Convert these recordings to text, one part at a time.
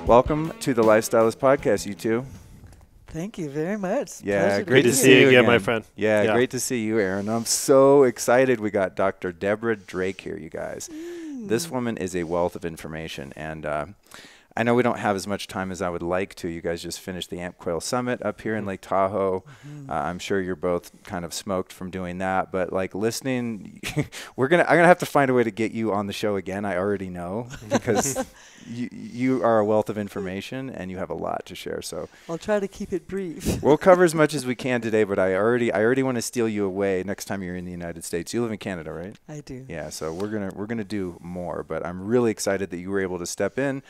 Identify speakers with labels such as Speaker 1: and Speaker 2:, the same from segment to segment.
Speaker 1: Welcome to the Lifestylist Podcast, you two.
Speaker 2: Thank you very much.
Speaker 1: Yeah,
Speaker 3: great to see you again, my friend.
Speaker 1: Yeah, great to see you, Aaron. I'm so excited. We got Dr. Deborah Drake here, you guys. This woman is a wealth of information, and I know we don't have as much time as I would like to. You guys just finished the Coil Summit up here in Lake Tahoe. I'm sure you're both kind of smoked from doing that, but like listening, I'm gonna have to find a way to get you on the show again. I already know because you are a wealth of information and you have a lot to share. So
Speaker 2: I'll try to keep it brief.
Speaker 1: We'll cover as much as we can today, but I already want to steal you away next time you're in the United States. You live in Canada, right?
Speaker 2: I do.
Speaker 1: Yeah, so we're gonna do more, but I'm really excited that you were able to step in.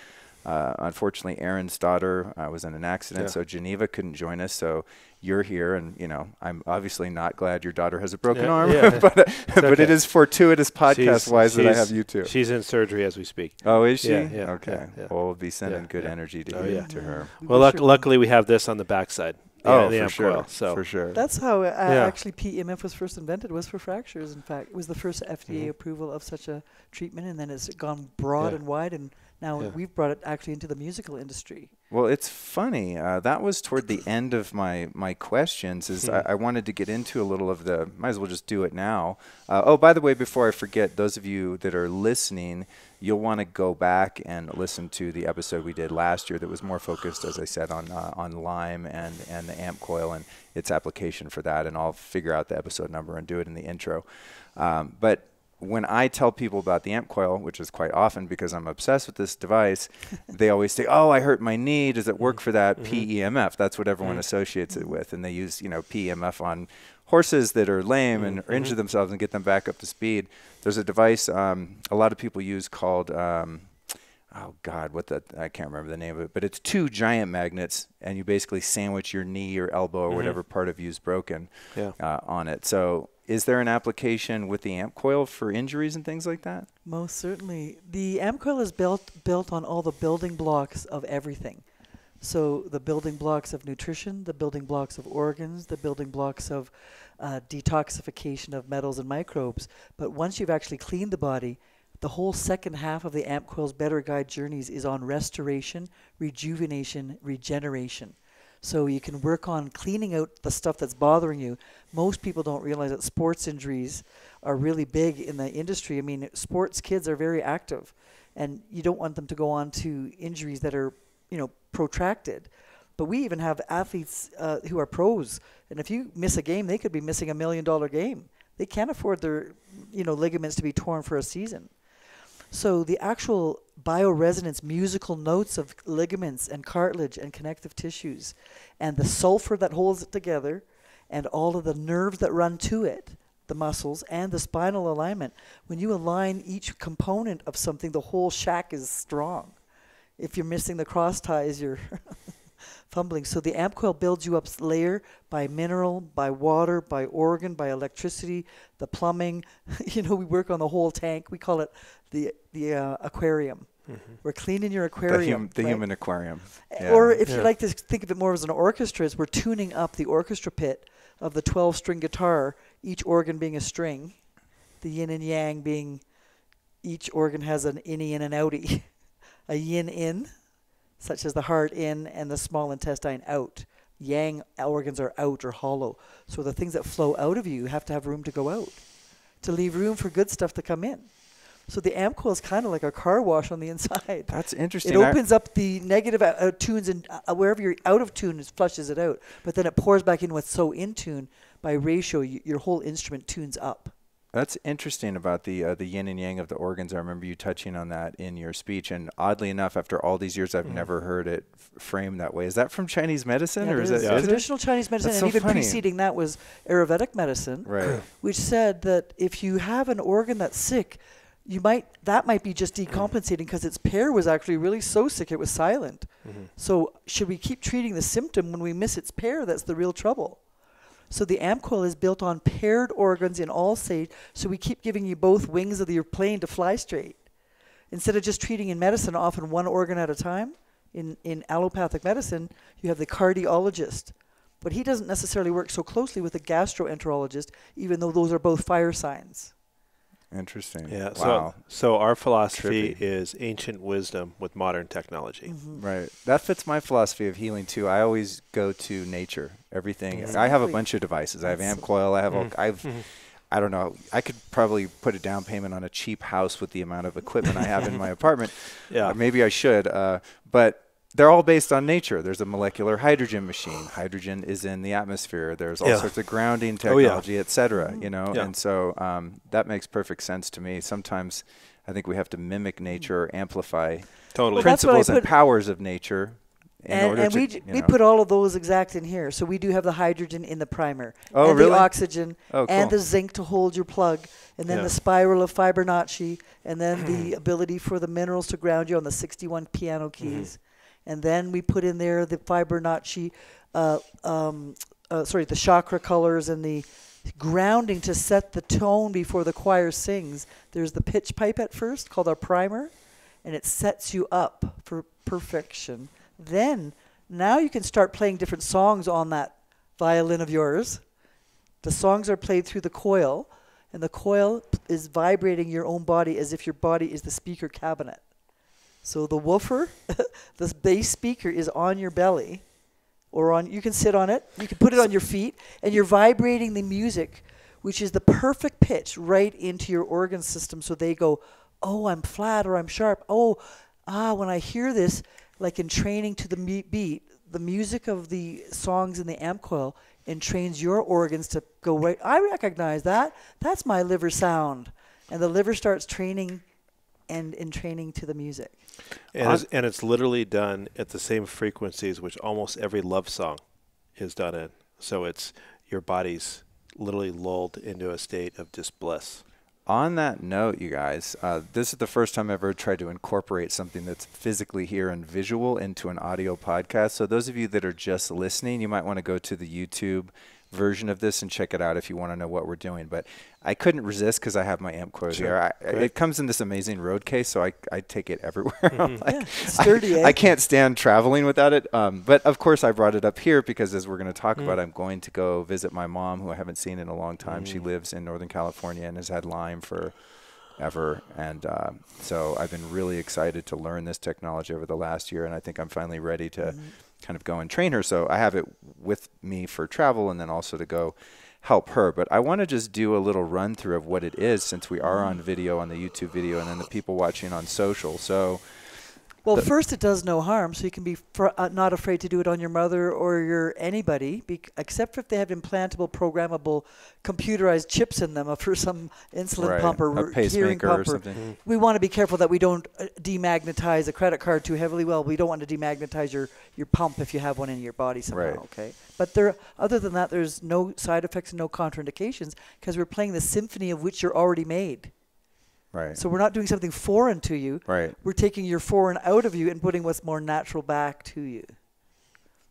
Speaker 1: Unfortunately, Aaron's daughter was in an accident, so Geneva couldn't join us. So you're here, and I'm obviously not glad your daughter has a broken arm, but it is fortuitous podcast-wise that I have you two.
Speaker 3: She's in surgery as we speak.
Speaker 1: Oh, is she?
Speaker 3: Yeah.
Speaker 1: Okay. Yeah. Well, we'll be sending good energy to her.
Speaker 3: Well, luckily we have this on the backside.
Speaker 1: For sure.
Speaker 3: Coil, so.
Speaker 1: For sure.
Speaker 2: That's how actually PEMF was first invented, was for fractures. In fact, it was the first FDA approval of such a treatment, and then it's gone broad and wide, and now we've brought it actually into the musical industry.
Speaker 1: Well, it's funny. That was toward the end of my questions. I wanted to get into a little of the, might as well just do it now. By the way, before I forget, those of you that are listening, you'll want to go back and listen to the episode we did last year that was more focused, as I said, on Lyme and the Coil and its application for that. And I'll figure out the episode number and do it in the intro. But when I tell people about the Coil, which is quite often because I'm obsessed with this device, they always say, "Oh, I hurt my knee. Does it work for that PEMF?" That's what everyone associates it with, and they use PEMF on horses that are lame and or injure themselves and get them back up to speed. There's a device a lot of people use called I can't remember the name of it, but it's two giant magnets, and you basically sandwich your knee or elbow or whatever part of you is broken on it. So is there an application with the Coil for injuries and things like that?
Speaker 2: Most certainly. The Coil is built on all the building blocks of everything. So the building blocks of nutrition, the building blocks of organs, the building blocks of detoxification of metals and microbes. But once you've actually cleaned the body, the whole second half of the Coil's Better Guide Journeys is on restoration, rejuvenation, regeneration. So you can work on cleaning out the stuff that's bothering you. Most people don't realize that sports injuries are really big in the industry. I mean, sports kids are very active, and you don't want them to go on to injuries that are, protracted. But we even have athletes who are pros, and if you miss a game, they could be missing $1 million game. They can't afford their, ligaments to be torn for a season. So the actual bioresonance musical notes of ligaments and cartilage and connective tissues and the sulfur that holds it together and all of the nerves that run to it, the muscles and the spinal alignment, when you align each component of something, the whole shack is strong. If you're missing the cross ties, you're fumbling. So the Coil builds you up layer by mineral, by water, by organ, by electricity, the plumbing. We work on the whole tank. We call it the aquarium. We're cleaning your aquarium.
Speaker 1: The human aquarium.
Speaker 2: Yeah. Or if you like to think of it more as an orchestra, is we're tuning up the orchestra pit of the 12-string guitar, each organ being a string, the yin and yang being each organ has an innie and an outie. A yin in, such as the heart in and the small intestine out. Yang organs are out or hollow. So the things that flow out of you have to have room to go out, to leave room for good stuff to come in. So the Coil is kind of like a car wash on the inside.
Speaker 1: That's interesting.
Speaker 2: It opens up the negative tunes, and wherever you're out of tune, it flushes it out. But then it pours back in what's so in tune. By ratio, your whole instrument tunes up.
Speaker 1: That's interesting about the yin and yang of the organs. I remember you touching on that in your speech. And oddly enough, after all these years, I've never heard it framed that way. Is that from Chinese medicine? Or is it
Speaker 2: traditional Chinese medicine?
Speaker 1: That's
Speaker 2: and
Speaker 1: so
Speaker 2: even
Speaker 1: funny.
Speaker 2: preceding that was Ayurvedic medicine, which said that if you have an organ that's sick, that might be just decompensating because its pair was actually really so sick it was silent. So should we keep treating the symptom when we miss its pair? That's the real trouble. So the Coil is built on paired organs in all states, so we keep giving you both wings of your plane to fly straight. Instead of just treating in medicine often one organ at a time, in allopathic medicine, you have the cardiologist. But he doesn't necessarily work so closely with the gastroenterologist, even though those are both fire signs.
Speaker 1: Interesting.
Speaker 3: Yeah.
Speaker 1: Wow.
Speaker 3: So our philosophy
Speaker 1: Trippy.
Speaker 3: is ancient wisdom with modern technology.
Speaker 1: Right. That fits my philosophy of healing too. I always go to nature. Everything.
Speaker 2: Exactly.
Speaker 1: I have a bunch of devices. I have
Speaker 2: That's-
Speaker 1: amp coil. I have I don't know. I could probably put a down payment on a cheap house with the amount of equipment I have in my apartment.
Speaker 3: Yeah.
Speaker 1: Maybe I should. But they're all based on nature. There's a molecular hydrogen machine. Hydrogen is in the atmosphere. There's all sorts of grounding technology, et cetera, you know.
Speaker 3: Yeah.
Speaker 1: And so that makes perfect sense to me. Sometimes I think we have to mimic nature or amplify
Speaker 3: Totally.
Speaker 2: Well, that's what I
Speaker 1: principles and
Speaker 2: put-
Speaker 1: powers of nature in order
Speaker 2: And
Speaker 1: to,
Speaker 2: we put all of those exact in here. So we do have the hydrogen in the primer,
Speaker 1: Oh,
Speaker 2: and
Speaker 1: really?
Speaker 2: the oxygen,
Speaker 1: Oh,
Speaker 2: and
Speaker 1: cool.
Speaker 2: the zinc to hold your plug, and then
Speaker 3: Yeah.
Speaker 2: the spiral of Fibonacci, and then the ability for the minerals to ground you on the 61 piano keys. And then we put in there the Fibonacci, the chakra colors and the grounding to set the tone before the choir sings. There's the pitch pipe at first called our primer, and it sets you up for perfection. Then, now you can start playing different songs on that violin of yours. The songs are played through the coil, and the coil is vibrating your own body as if your body is the speaker cabinet. So the woofer, the bass speaker is on your belly, or you can sit on it, you can put it on your feet, and you're vibrating the music, which is the perfect pitch right into your organ system, so they go, oh, I'm flat or I'm sharp. When I hear this, like in training to the beat, the music of the songs in the amp coil entrains your organs to go right. I recognize that. That's my liver sound. And the liver starts training and entraining to the music.
Speaker 3: And it's literally done at the same frequencies which almost every love song is done in. So it's your body's literally lulled into a state of just bliss.
Speaker 1: On that note, you guys, this is the first time I've ever tried to incorporate something that's physically here and visual into an audio podcast. So those of you that are just listening, you might want to go to the YouTube version of this and check it out if you want to know what we're doing. But I couldn't resist because I have my amp coil here. It comes in this amazing road case, so I take it everywhere. I'm like,
Speaker 2: Sturdy,
Speaker 1: I can't stand traveling without it. But of course, I brought it up here because, as we're going to talk about, I'm going to go visit my mom, who I haven't seen in a long time. She lives in Northern California and has had Lyme for ever. And so I've been really excited to learn this technology over the last year, and I think I'm finally ready to kind of go and train her. So I have it with me for travel and then also to go help her. But I want to just do a little run through of what it is, since we are on video, on the YouTube video, and then the people watching on social. So
Speaker 2: Well, first, it does no harm, so you can be not afraid to do it on your mother or your anybody, except if they have implantable, programmable, computerized chips in them for some insulin pump or
Speaker 1: a pacemaker
Speaker 2: hearing pump.
Speaker 1: or something.
Speaker 2: We want to be careful that we don't demagnetize a credit card too heavily. Well, we don't want to demagnetize your pump if you have one in your body somehow, okay? But other than that, there's no side effects and no contraindications, because we're playing the symphony of which you're already made.
Speaker 1: Right.
Speaker 2: So we're not doing something foreign to you.
Speaker 1: Right.
Speaker 2: We're taking your foreign out of you and putting what's more natural back to you.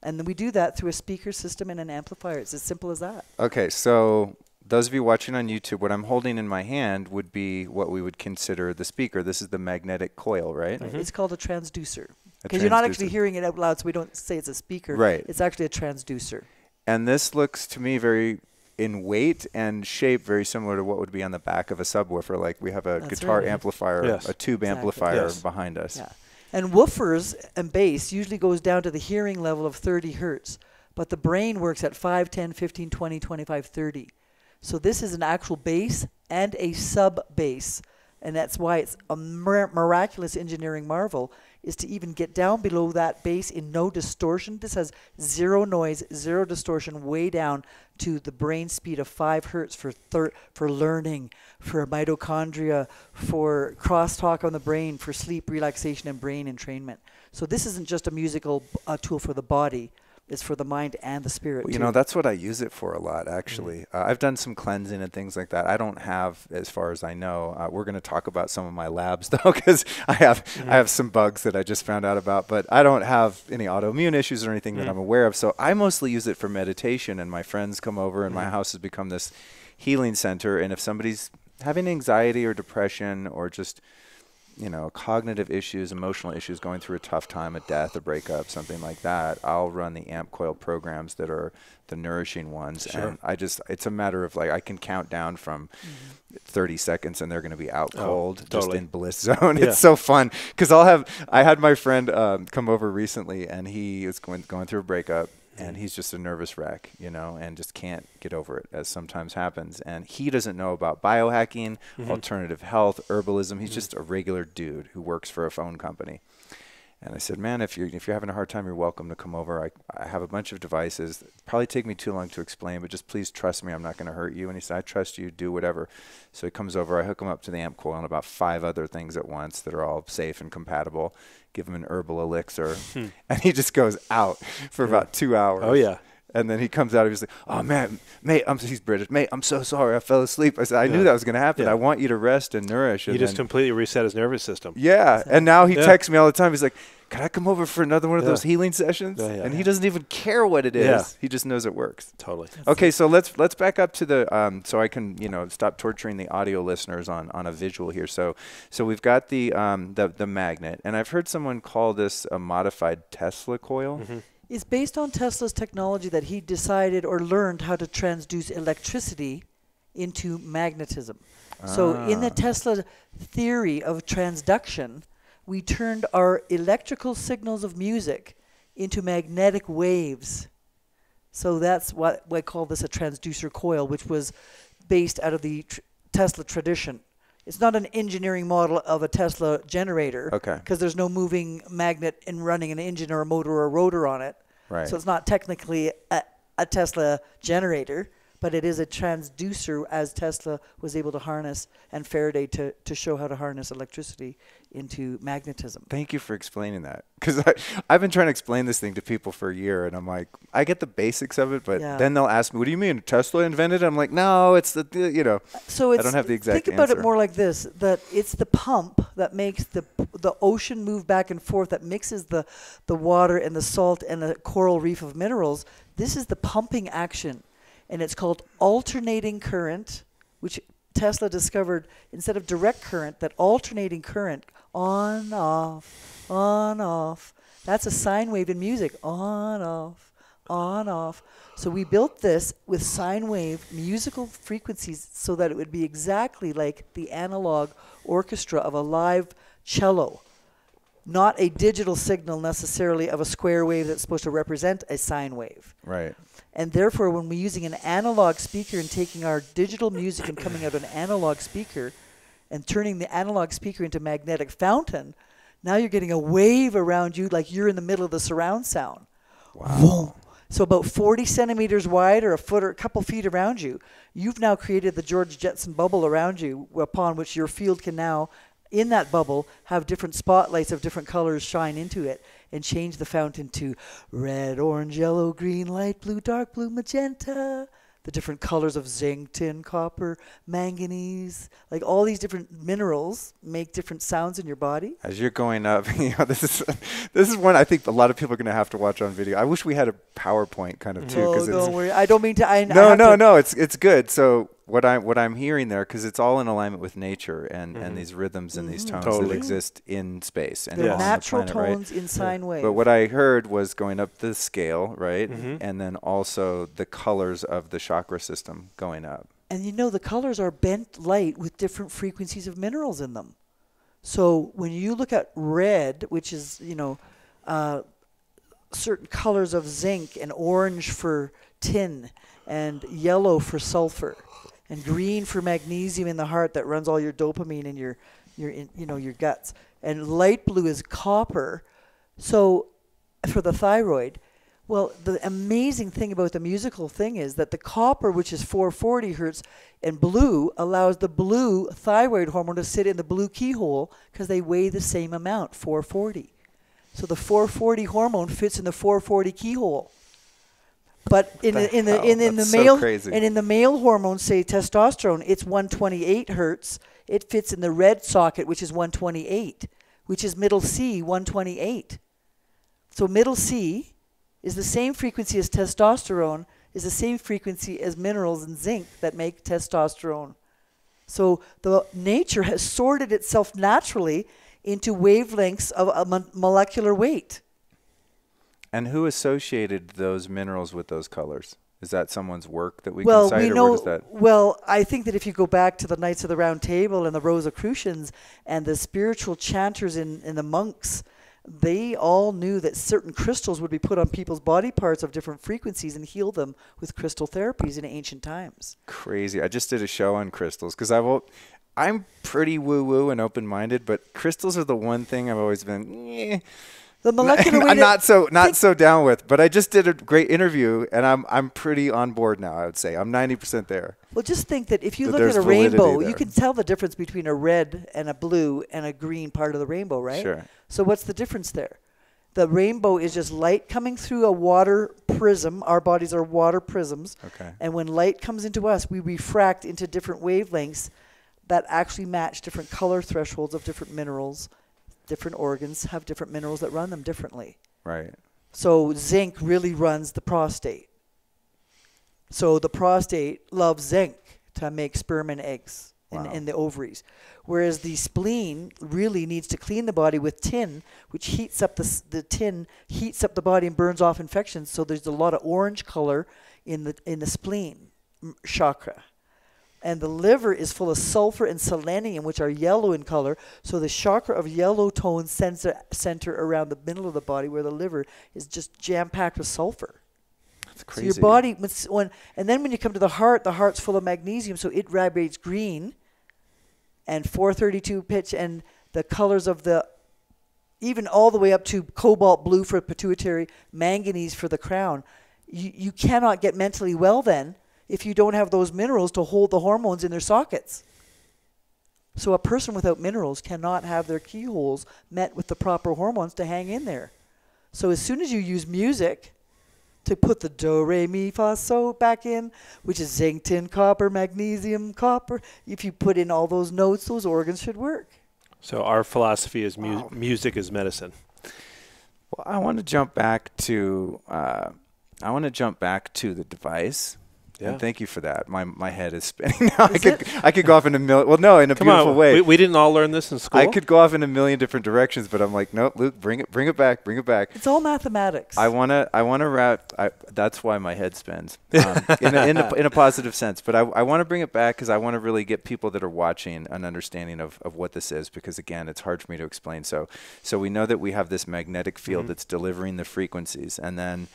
Speaker 2: And then we do that through a speaker system and an amplifier. It's as simple as that.
Speaker 1: Okay, so those of you watching on YouTube, what I'm holding in my hand would be what we would consider the speaker. This is the magnetic coil, right?
Speaker 2: It's called a transducer. Because you're not actually hearing it out loud, so we don't say it's a speaker.
Speaker 1: Right.
Speaker 2: It's actually a transducer.
Speaker 1: And this looks to me very, in weight and shape, very similar to what would be on the back of a subwoofer. Like we have a guitar amplifier, a tube amplifier behind us.
Speaker 2: Yeah. And woofers and bass usually goes down to the hearing level of 30 hertz, but the brain works at 5, 10, 15, 20, 25, 30. So this is an actual bass and a sub-bass, and that's why it's a miraculous engineering marvel, is to even get down below that bass in no distortion. This has zero noise, zero distortion, way down to the brain speed of 5 hertz for learning, for mitochondria, for crosstalk on the brain, for sleep, relaxation, and brain entrainment. So this isn't just a musical tool for the body. It's for the mind and the spirit,
Speaker 1: well, you know, that's what I use it for a lot, actually. I've done some cleansing and things like that. I don't have, as far as I know, we're going to talk about some of my labs, though, because I have some bugs that I just found out about. But I don't have any autoimmune issues or anything that I'm aware of. So I mostly use it for meditation, and my friends come over, and my house has become this healing center. And if somebody's having anxiety or depression or just cognitive issues, emotional issues, going through a tough time, a death, a breakup, something like that, I'll run the AMP Coil programs that are the nourishing ones.
Speaker 3: Sure.
Speaker 1: And it's a matter of I can count down from 30 seconds and they're going to be out cold, just
Speaker 3: totally.
Speaker 1: in bliss zone.
Speaker 3: Yeah.
Speaker 1: It's so fun because I had my friend come over recently and he is going through a breakup. And he's just a nervous wreck, and just can't get over it, as sometimes happens. And he doesn't know about biohacking, alternative health, herbalism. He's just a regular dude who works for a phone company. And I said, man, if you're having a hard time, you're welcome to come over. I have a bunch of devices. Probably take me too long to explain, but just please trust me. I'm not going to hurt you. And he said, I trust you. Do whatever. So he comes over. I hook him up to the AMP Coil and about 5 other things at once that are all safe and compatible. Give him an herbal elixir. And he just goes out for about 2 hours.
Speaker 3: Oh, yeah.
Speaker 1: And then he comes out. He's like, "Oh man, mate, he's British. Mate, I'm so sorry. I fell asleep." I said, "I knew that was going to happen.
Speaker 3: Yeah.
Speaker 1: I want you to rest and nourish."
Speaker 3: He
Speaker 1: and
Speaker 3: just completely reset his nervous system.
Speaker 1: Yeah, and now he texts me all the time. He's like, "Can I come over for another one of those healing sessions?"
Speaker 3: Yeah, yeah.
Speaker 1: And he doesn't even care what it is.
Speaker 3: Yeah.
Speaker 1: He just knows it works.
Speaker 3: Totally.
Speaker 1: Okay, so let's back up to the so I can stop torturing the audio listeners on a visual here. So we've got the magnet, and I've heard someone call this a modified Tesla coil.
Speaker 2: It's based on Tesla's technology that he decided or learned how to transduce electricity into magnetism. So in the Tesla theory of transduction, we turned our electrical signals of music into magnetic waves. So that's what I call this a transducer coil, which was based out of the Tesla tradition. It's not an engineering model of a Tesla generator.
Speaker 1: Okay.
Speaker 2: Because there's no moving magnet and running an engine or a motor or a rotor on it.
Speaker 1: Right.
Speaker 2: So it's not technically a Tesla generator, but it is a transducer, as Tesla was able to harness, and Faraday to show how to harness electricity into magnetism.
Speaker 1: Thank you for explaining that, because I've been trying to explain this thing to people for a year, and I'm like, I get the basics of it, but then they'll ask me, "What do you mean Tesla invented it?" I'm like, "No, it's the
Speaker 2: So it's,
Speaker 1: I don't have the exact
Speaker 2: think about
Speaker 1: answer.
Speaker 2: it more like this: that it's the pump that makes the ocean move back and forth, that mixes the water and the salt and the coral reef of minerals. This is the pumping action. And it's called alternating current, which Tesla discovered instead of direct current, that alternating current, on, off. That's a sine wave in music, on, off. So we built this with sine wave musical frequencies so that it would be exactly like the analog orchestra of a live cello, not a digital signal necessarily of a square wave that's supposed to represent a sine wave.
Speaker 1: Right.
Speaker 2: And therefore, when we're using an analog speaker and taking our digital music and coming out an analog speaker and turning the analog speaker into magnetic fountain, now you're getting a wave around you like you're in the middle of the surround sound.
Speaker 1: Wow.
Speaker 2: Whoa. So about 40 centimeters wide or a foot or a couple feet around you, you've now created the George Jetson bubble around you, upon which your field can now, in that bubble, have different spotlights of different colors shine into it and change the fountain to red, orange, yellow, green, light blue, dark blue, magenta, the different colors of zinc, tin, copper, manganese, like all these different minerals make different sounds in your body.
Speaker 1: As you're going up, this is one I think a lot of people are going to have to watch on video. I wish we had a PowerPoint kind of too.
Speaker 2: Oh, don't worry. I don't mean to.
Speaker 1: No, it's good. So what I'm hearing there, because it's all in alignment with nature and these rhythms and these tones that exist in space and
Speaker 2: they're
Speaker 1: on
Speaker 2: natural
Speaker 1: the planet,
Speaker 2: tones in sine wave.
Speaker 1: But what I heard was going up the scale, right, and then also the colors of the chakra system going up.
Speaker 2: And the colors are bent light with different frequencies of minerals in them. So when you look at red, which is, certain colors of zinc, and orange for tin, and yellow for sulfur, and green for magnesium in the heart that runs all your dopamine in your guts, and light blue is copper. So for the thyroid, well, the amazing thing about the musical thing is that the copper, which is 440 hertz, and blue allows the blue thyroid hormone to sit in the blue keyhole because they weigh the same amount, 440. So the 440 hormone fits in the 440 keyhole. But in the male and in the male hormone, say testosterone, it's 128 hertz. It fits in the red socket, which is 128, which is middle C, 128. So middle C is the same frequency as testosterone, is the same frequency as minerals and zinc that make testosterone. So the nature has sorted itself naturally into wavelengths of a molecular weight.
Speaker 1: And who associated those minerals with those colors? Is that someone's work that we can cite, or where does that?
Speaker 2: Well, I think that if you go back to the Knights of the Round Table and the Rosicrucians and the spiritual chanters and the monks, they all knew that certain crystals would be put on people's body parts of different frequencies and heal them with crystal therapies in ancient times.
Speaker 1: Crazy. I just did a show on crystals because I'm pretty woo-woo and open-minded, but crystals are the one thing I've always been
Speaker 2: The molecular weight
Speaker 1: I'm not so down with. But I just did a great interview, and I'm pretty on board now, I would say. I'm 90% there.
Speaker 2: Well, just think that if you look
Speaker 1: there's
Speaker 2: at a
Speaker 1: validity
Speaker 2: rainbow,
Speaker 1: there.
Speaker 2: you can tell the difference between a red and a blue and a green part of the rainbow, right?
Speaker 1: Sure.
Speaker 2: So what's the difference there? The rainbow is just light coming through a water prism. Our bodies are water prisms.
Speaker 1: Okay.
Speaker 2: And when light comes into us, we refract into different wavelengths that actually match different color thresholds of different minerals. Different organs have different minerals that run them differently.
Speaker 1: Right.
Speaker 2: So zinc really runs the prostate. So the prostate loves zinc to make sperm and eggs in the ovaries. Whereas the spleen really needs to clean the body with tin, which heats up the tin, heats up the body and burns off infections. So there's a lot of orange color in the spleen chakra. And the liver is full of sulfur and selenium, which are yellow in color. So the chakra of yellow tone center around the middle of the body, where the liver is just jam-packed with sulfur.
Speaker 1: That's crazy.
Speaker 2: So your body, and then when you come to the heart's full of magnesium, so it radiates green and 432 pitch, and the colors of even all the way up to cobalt blue for pituitary, manganese for the crown. You cannot get mentally well then if you don't have those minerals to hold the hormones in their sockets. So a person without minerals cannot have their keyholes met with the proper hormones to hang in there. So as soon as you use music to put the do, re, mi, fa, so back in, which is zinc, tin, copper, magnesium, copper, if you put in all those notes, those organs should work.
Speaker 3: So our philosophy is music is medicine.
Speaker 1: Well, I want to jump back to the device.
Speaker 3: Yeah.
Speaker 1: And thank you for that. My head is spinning now. I could go off in a million. Well, no, in a beautiful way.
Speaker 3: We didn't all learn this in school.
Speaker 1: I could go off in a million different directions, but I'm like, no, Luke, bring it back.
Speaker 2: It's all mathematics.
Speaker 1: I wanna wrap. That's why my head spins in a positive sense. But I want to bring it back because I want to really get people that are watching an understanding of what this is. Because again, it's hard for me to explain. So we know that we have this magnetic field that's delivering the frequencies, and then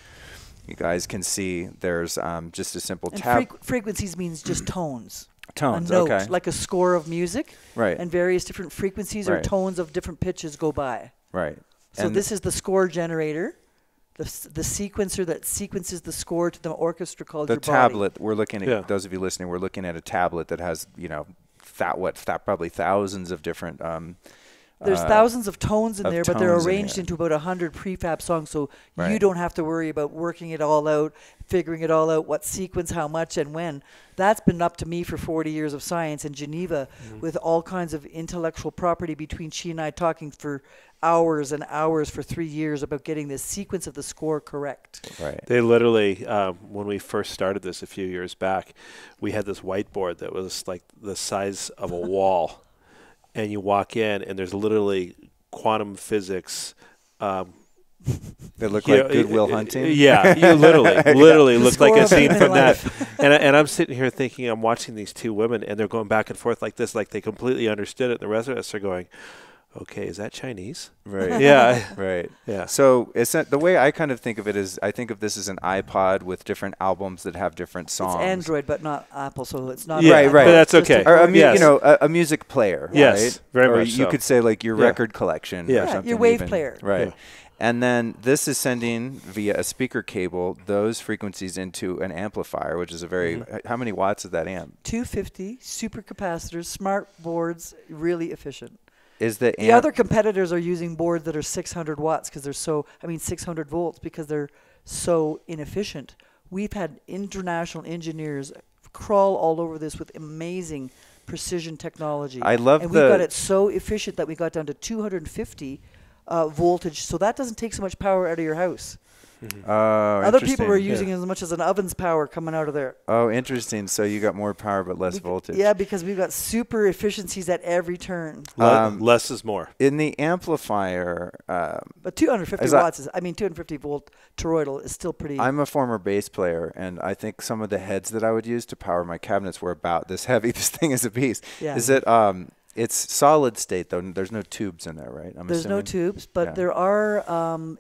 Speaker 1: you guys can see there's just a simple tab.
Speaker 2: Frequencies means just tones.
Speaker 1: Tones,
Speaker 2: a note,
Speaker 1: okay.
Speaker 2: Like a score of music.
Speaker 1: Right.
Speaker 2: And various different frequencies or tones of different pitches go by.
Speaker 1: Right.
Speaker 2: So this is the score generator, the sequencer that sequences the score to the orchestra called your body.
Speaker 1: The tablet, we're looking at, those of you listening, we're looking at a tablet that has, probably thousands of different
Speaker 2: there's thousands of tones in there, but they're
Speaker 1: tones in
Speaker 2: arranged
Speaker 1: here.
Speaker 2: into about 100 prefab songs, so
Speaker 1: Right.
Speaker 2: you don't have to worry about working it all out, figuring it all out, what sequence, how much, and when. That's been up to me for 40 years of science in Geneva with all kinds of intellectual property between she and I talking for hours and hours for 3 years about getting the sequence of the score correct.
Speaker 1: Right.
Speaker 3: They literally, when we first started this a few years back, we had this whiteboard that was like the size of a wall. And you walk in, and there's literally quantum physics.
Speaker 1: They look like Goodwill Hunting.
Speaker 3: Yeah, you literally look like a scene from that.
Speaker 2: Life.
Speaker 3: And I'm sitting here thinking, I'm watching these two women, and they're going back and forth like this, like they completely understood it. And the rest of us are going, okay, is that Chinese?
Speaker 1: Right.
Speaker 3: Yeah.
Speaker 1: Right.
Speaker 3: Yeah.
Speaker 1: So the way I kind of think of it is I think of this as an iPod with different albums that have different songs.
Speaker 2: It's Android, but not Apple, so it's not.
Speaker 3: Yeah,
Speaker 1: right.
Speaker 3: But that's
Speaker 2: just
Speaker 3: okay.
Speaker 1: Or
Speaker 3: Yes.
Speaker 1: a music player.
Speaker 3: Yes,
Speaker 1: right?
Speaker 3: very
Speaker 1: or
Speaker 3: much
Speaker 1: you
Speaker 3: so.
Speaker 1: could say like your record collection or something.
Speaker 2: your wave
Speaker 1: even.
Speaker 2: player.
Speaker 1: Right.
Speaker 3: Yeah.
Speaker 1: And then this is sending via a speaker cable those frequencies into an amplifier, which is a very how many watts is that amp?
Speaker 2: 250 supercapacitors, smart boards, really efficient.
Speaker 1: Is the
Speaker 2: The other competitors are using boards that are 600 watts because they're 600 volts because they're so inefficient. We've had international engineers crawl all over this with amazing precision technology.
Speaker 1: I love
Speaker 2: and we've got it so efficient that we got down to 250 voltage, so that doesn't take so much power out of your house.
Speaker 1: Oh,
Speaker 2: Other people were
Speaker 1: interesting.
Speaker 2: using as much as an oven's power coming out of there.
Speaker 1: Oh, interesting. So you got more power but less voltage.
Speaker 2: Yeah, because we've got super efficiencies at every turn.
Speaker 3: Less is more.
Speaker 1: In the amplifier,
Speaker 2: But 250 watts is, 250 volt toroidal is still pretty.
Speaker 1: I'm a former bass player, and I think some of the heads that I would use to power my cabinets were about this heavy. This thing is a beast.
Speaker 2: Yeah.
Speaker 1: Is it? It's solid state though. There's no tubes in there, right?
Speaker 2: There's no tubes, but there are.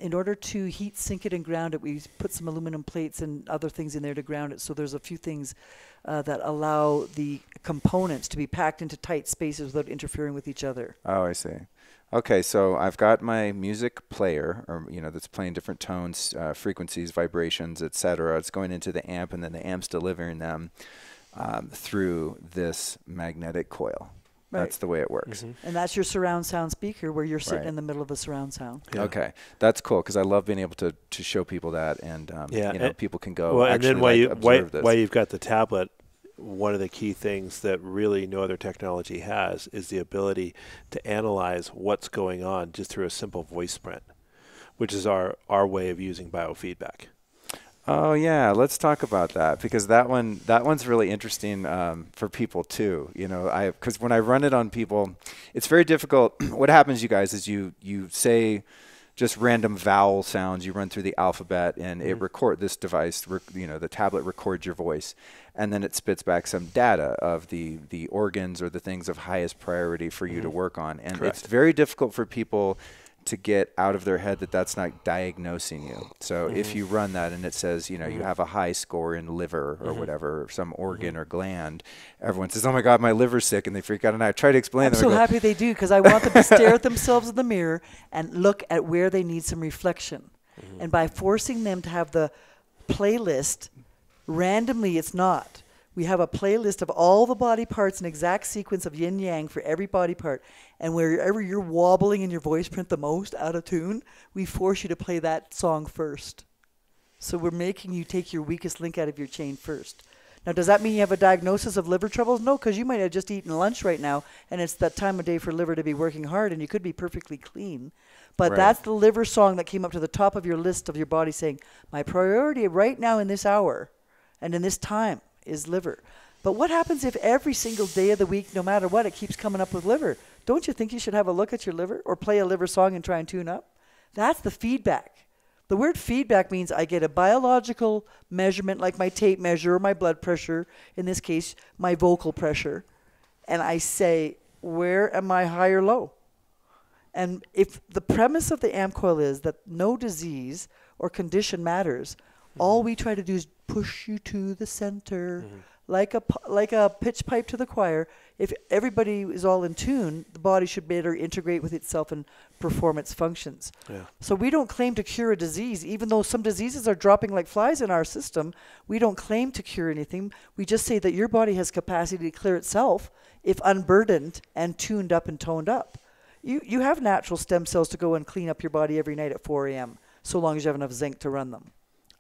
Speaker 2: In order to heat sink it and ground it, we put some aluminum plates and other things in there to ground it. So there's a few things that allow the components to be packed into tight spaces without interfering with each other.
Speaker 1: Oh, I see. Okay, so I've got my music player, or that's playing different tones, frequencies, vibrations, etc. It's going into the amp, and then the amp's delivering them through this magnetic coil. Right. That's the way it works.
Speaker 2: And that's your surround sound speaker where you're sitting in the middle of the surround sound.
Speaker 1: Yeah. Okay. That's cool because I love being able to show people that and, people can go
Speaker 3: well,
Speaker 1: actually
Speaker 3: and then
Speaker 1: observe this.
Speaker 3: While you've got the tablet, one of the key things that really no other technology has is the ability to analyze what's going on just through a simple voice print, which is our way of using biofeedback.
Speaker 1: Oh yeah, let's talk about that because that one's really interesting for people too. Because when I run it on people, it's very difficult. What happens, you guys, is you say just random vowel sounds. You run through the alphabet, and it this device. The tablet records your voice, and then it spits back some data of the organs or the things of highest priority for you to work on. And it's very difficult for people to get out of their head that that's not diagnosing you. So if you run that and it says, you have a high score in liver or whatever, or some organ or gland, everyone says, oh my God, my liver's sick, and they freak out. And I try to explain
Speaker 2: I'm so happy they do, because I want them to stare at themselves in the mirror and look at where they need some reflection. And by forcing them to have the playlist, randomly it's not. We have a playlist of all the body parts, an exact sequence of yin yang for every body part. And wherever you're wobbling in your voice print the most, out of tune, we force you to play that song first. So we're making you take your weakest link out of your chain first. Now, does that mean you have a diagnosis of liver troubles? No, because you might have just eaten lunch right now, and it's that time of day for liver to be working hard, and you could be perfectly clean. But that's the liver song that came up to the top of your list of your body saying, my priority right now in this hour and in this time is liver. But what happens if every single day of the week, no matter what, it keeps coming up with liver? Don't you think you should have a look at your liver or play a liver song and try and tune up? That's the feedback. The word feedback means I get a biological measurement like my tape measure or my blood pressure, in this case, my vocal pressure, and I say, where am I high or low? And if the premise of the amp coil is that no disease or condition matters, all we try to do is push you to the center, like a pitch pipe to the choir. If everybody is all in tune, the body should better integrate with itself and perform its functions. Yeah. So we don't claim to cure a disease, even though some diseases are dropping like flies in our system. We don't claim to cure anything. We just say that your body has capacity to clear itself if unburdened and tuned up and toned up. You have natural stem cells to go and clean up your body every night at 4 a.m., so long as you have enough zinc to run them.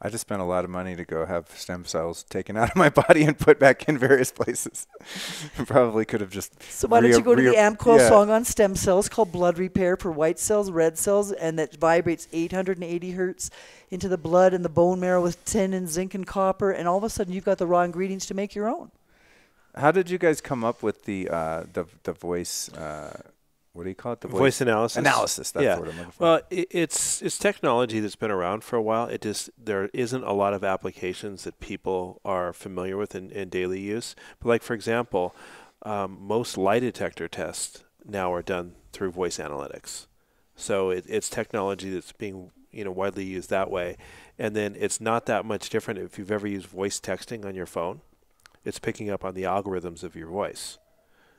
Speaker 1: I just spent a lot of money to go have stem cells taken out of my body and put back in various places. Probably could have just.
Speaker 2: So why don't you go to the amp coil song on stem cells called Blood Repair for white cells, red cells, and that vibrates 880 hertz into the blood and the bone marrow with tin and zinc and copper, and all of a sudden you've got the raw ingredients to make your own.
Speaker 1: How did you guys come up with the voice? What do you call it? The
Speaker 3: voice analysis.
Speaker 1: Analysis. That's what I'm looking for.
Speaker 3: Well, it's technology that's been around for a while. There isn't a lot of applications that people are familiar with in daily use. But like, for example, most lie detector tests now are done through voice analytics. So it's technology that's being widely used that way. And then it's not that much different if you've ever used voice texting on your phone. It's picking up on the algorithms of your voice.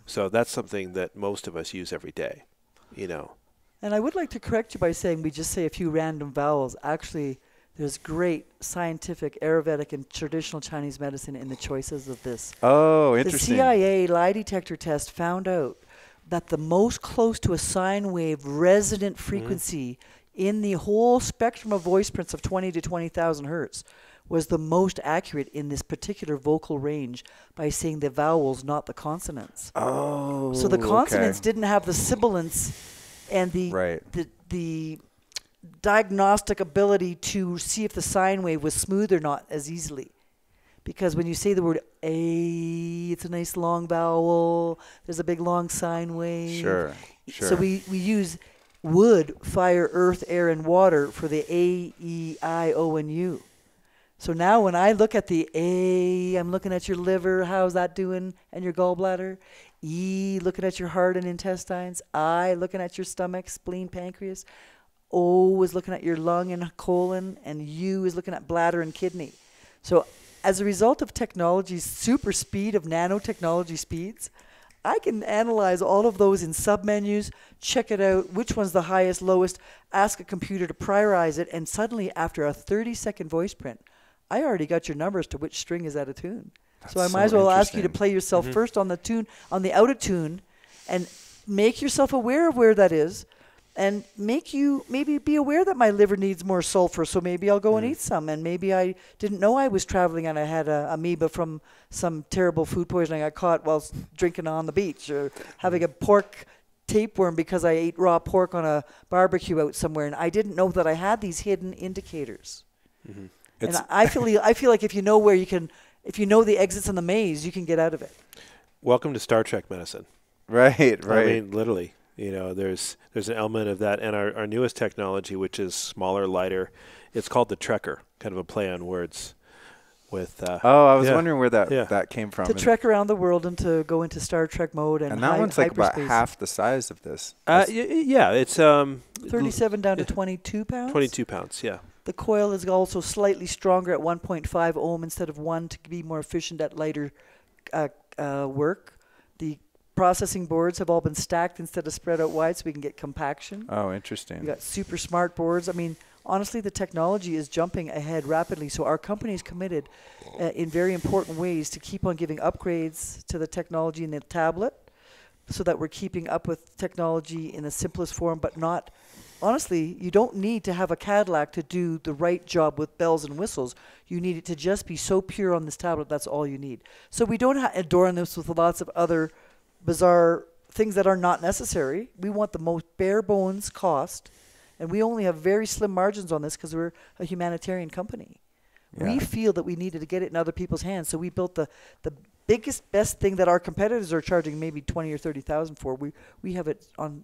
Speaker 3: So that's something that most of us use every day,
Speaker 2: And I would like to correct you by saying we just say a few random vowels. Actually, there's great scientific, Ayurvedic, and traditional Chinese medicine in the choices of this.
Speaker 1: Oh, interesting.
Speaker 2: The CIA lie detector test found out that the most close to a sine wave resonant frequency in the whole spectrum of voice prints of 20 to 20,000 hertz was the most accurate in this particular vocal range by saying the vowels, not the consonants.
Speaker 1: Oh,
Speaker 2: so the consonants didn't have the sibilance and the diagnostic ability to see if the sine wave was smooth or not as easily. Because when you say the word A, it's a nice long vowel. There's a big long sine wave.
Speaker 1: Sure.
Speaker 2: So we use wood, fire, earth, air, and water for the A, E, I, O, and U. So now when I look at the A, I'm looking at your liver, how's that doing, and your gallbladder. E, looking at your heart and intestines. I, looking at your stomach, spleen, pancreas. O is looking at your lung and colon, and U is looking at bladder and kidney. So as a result of technology's super speed of nanotechnology speeds, I can analyze all of those in submenus, check it out, which one's the highest, lowest, ask a computer to prioritize it, and suddenly after a 30-second voice print, I already got your numbers to which string is out of tune. So I might as well ask you to play yourself first on the tune, on the out of tune, and make yourself aware of where that is, and make you maybe be aware that my liver needs more sulfur, so maybe I'll go and eat some. And maybe I didn't know I was traveling and I had a amoeba from some terrible food poisoning I caught while drinking on the beach, or having a pork tapeworm because I ate raw pork on a barbecue out somewhere, and I didn't know that I had these hidden indicators. And I feel like if you know where you can, if you know the exits in the maze, you can get out of it.
Speaker 3: Welcome to Star Trek medicine.
Speaker 1: Right.
Speaker 3: I mean, literally. You know, there's an element of that. And our newest technology, which is smaller, lighter, it's called the Trekker, kind of a play on words. With
Speaker 1: I was wondering where that came from.
Speaker 2: To trek around the world and to go into Star Trek mode. And
Speaker 1: that one's like about half the size of this.
Speaker 3: It's
Speaker 2: 37 down to 22 pounds?
Speaker 3: 22 pounds, yeah.
Speaker 2: The Coil is also slightly stronger at 1.5 ohm instead of 1 to be more efficient at lighter work. The processing boards have all been stacked instead of spread out wide so we can get compaction.
Speaker 1: Oh, interesting.
Speaker 2: We got super smart boards. I mean, honestly, the technology is jumping ahead rapidly. So our company is committed in very important ways to keep on giving upgrades to the technology in the tablet so that we're keeping up with technology in the simplest form, but not... Honestly, you don't need to have a Cadillac to do the right job with bells and whistles. You need it to just be so pure on this tablet. That's all you need. So we don't adorn this with lots of other bizarre things that are not necessary. We want the most bare bones cost, and we only have very slim margins on this because we're a humanitarian company. Yeah. We feel that we needed to get it in other people's hands, so we built the biggest, best thing that our competitors are charging maybe 20 or 30,000 for. We have it on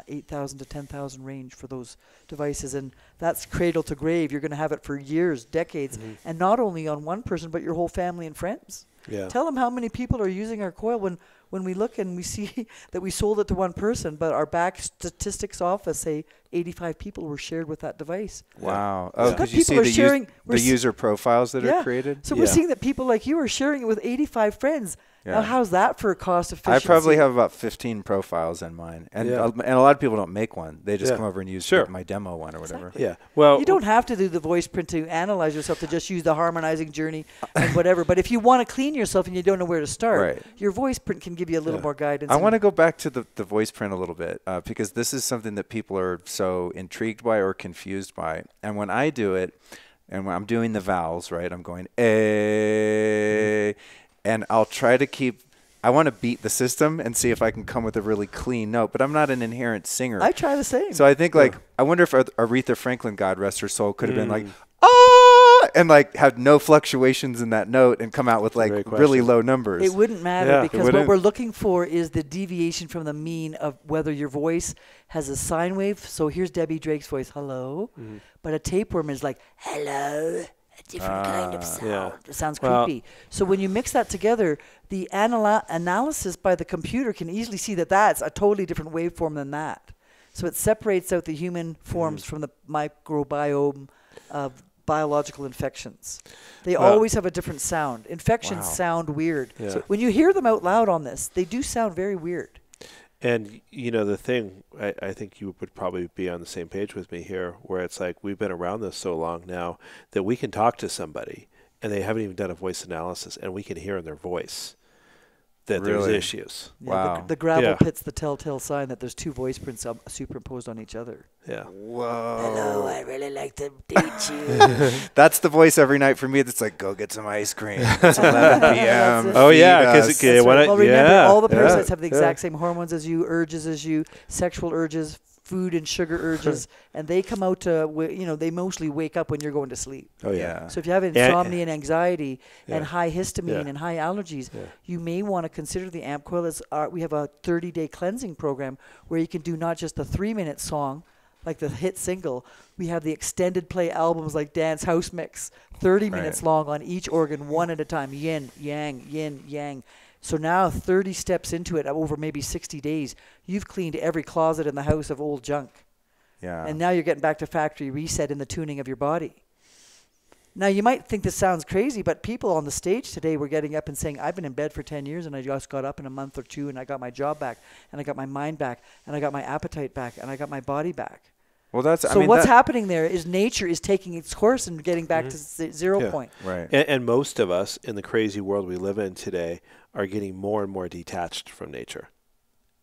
Speaker 2: 8,000 to 10,000 range for those devices, and that's cradle to grave. You're going to have it for years, decades, and not only on one person, but your whole family and friends.
Speaker 3: Yeah.
Speaker 2: Tell them how many people are using our Coil when we look and we see that we sold it to one person, but our back statistics office say 85 people were shared with that device.
Speaker 1: Wow. Oh, because you see the user profiles that are created?
Speaker 2: So we're seeing that people like you are sharing it with 85 friends. Yeah. Now, how's that for cost efficiency?
Speaker 1: I probably have about 15 profiles in mine. And a lot of people don't make one. They just come over and use my demo one or whatever.
Speaker 2: Exactly.
Speaker 3: Yeah. Well,
Speaker 2: you don't have to do the voice print to analyze yourself, to just use the harmonizing journey and whatever. But if you want to clean yourself and you don't know where to start, your voice print can give you a little more guidance.
Speaker 1: I want to go back to the voice print a little bit because this is something that people are so intrigued by or confused by. And when I do it, and when I'm doing the vowels, right, I'm going A, and I'll try to I want to beat the system and see if I can come with a really clean note, but I'm not an inherent singer.
Speaker 2: I try the same.
Speaker 1: So I think I wonder if Aretha Franklin, God rest her soul, could have been like, ah, and like had no fluctuations in that note and come out with like really low numbers.
Speaker 2: It wouldn't matter because what we're looking for is the deviation from the mean of whether your voice has a sine wave. So here's Debbie Drake's voice, hello, but a tapeworm is like, hello. Different kind of sound. Yeah. It sounds creepy. So when you mix that together, the analysis by the computer can easily see that that's a totally different waveform than that. So it separates out the human forms from the microbiome of biological infections. They always have a different sound. Infections sound weird. Yeah. So when you hear them out loud on this, they do sound very weird.
Speaker 3: And, you know, the thing, I think you would probably be on the same page with me here, where it's like we've been around this so long now that we can talk to somebody and they haven't even done a voice analysis and we can hear in their voice that there's issues.
Speaker 2: Yeah, wow. The gravel pit's the telltale sign that there's two voice prints superimposed on each other.
Speaker 3: Yeah.
Speaker 1: Whoa.
Speaker 2: Hello, I really like to date you.
Speaker 1: That's the voice every night for me that's like, go get some ice cream. It's 11 p.m.
Speaker 3: Oh, yeah. Well,
Speaker 2: remember, all the parasites have the exact same hormones as you, urges as you, sexual urges, food and sugar urges, and they come out to, they mostly wake up when you're going to sleep.
Speaker 3: Oh, yeah.
Speaker 2: So if you have insomnia and anxiety and high histamine and high allergies, you may want to consider the AMP Coil. We have a 30-day cleansing program where you can do not just a 3-minute song, like the hit single. We have the extended play albums like Dance House Mix, 30 minutes long on each organ, one at a time, yin, yang. So now 30 steps into it, over maybe 60 days, you've cleaned every closet in the house of old junk.
Speaker 1: Yeah.
Speaker 2: And now you're getting back to factory reset in the tuning of your body. Now, you might think this sounds crazy, but people on the stage today were getting up and saying, I've been in bed for 10 years and I just got up in a month or two and I got my job back and I got my mind back and I got my appetite back and I got my body back.
Speaker 1: Well, that's
Speaker 2: so what's happening there is nature is taking its course and getting back to 0 point.
Speaker 1: Right.
Speaker 3: And most of us in the crazy world we live in today are getting more and more detached from nature.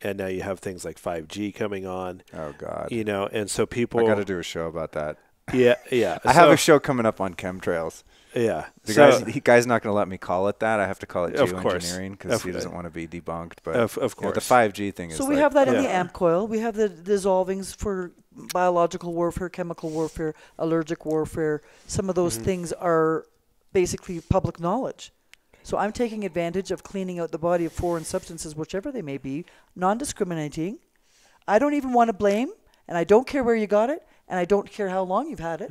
Speaker 3: And now you have things like 5G coming on.
Speaker 1: Oh, God.
Speaker 3: And so people...
Speaker 1: I got to do a show about that.
Speaker 3: Yeah.
Speaker 1: I have a show coming up on chemtrails.
Speaker 3: Yeah.
Speaker 1: The guy's not going to let me call it that. I have to call it geoengineering because he doesn't want to be debunked. But
Speaker 3: of course.
Speaker 1: The 5G thing is
Speaker 2: So we have that in the AMP Coil. We have the dissolvings for biological warfare, chemical warfare, allergic warfare. Some of those things are basically public knowledge. So I'm taking advantage of cleaning out the body of foreign substances, whichever they may be, non-discriminating. I don't even want to blame, and I don't care where you got it, and I don't care how long you've had it.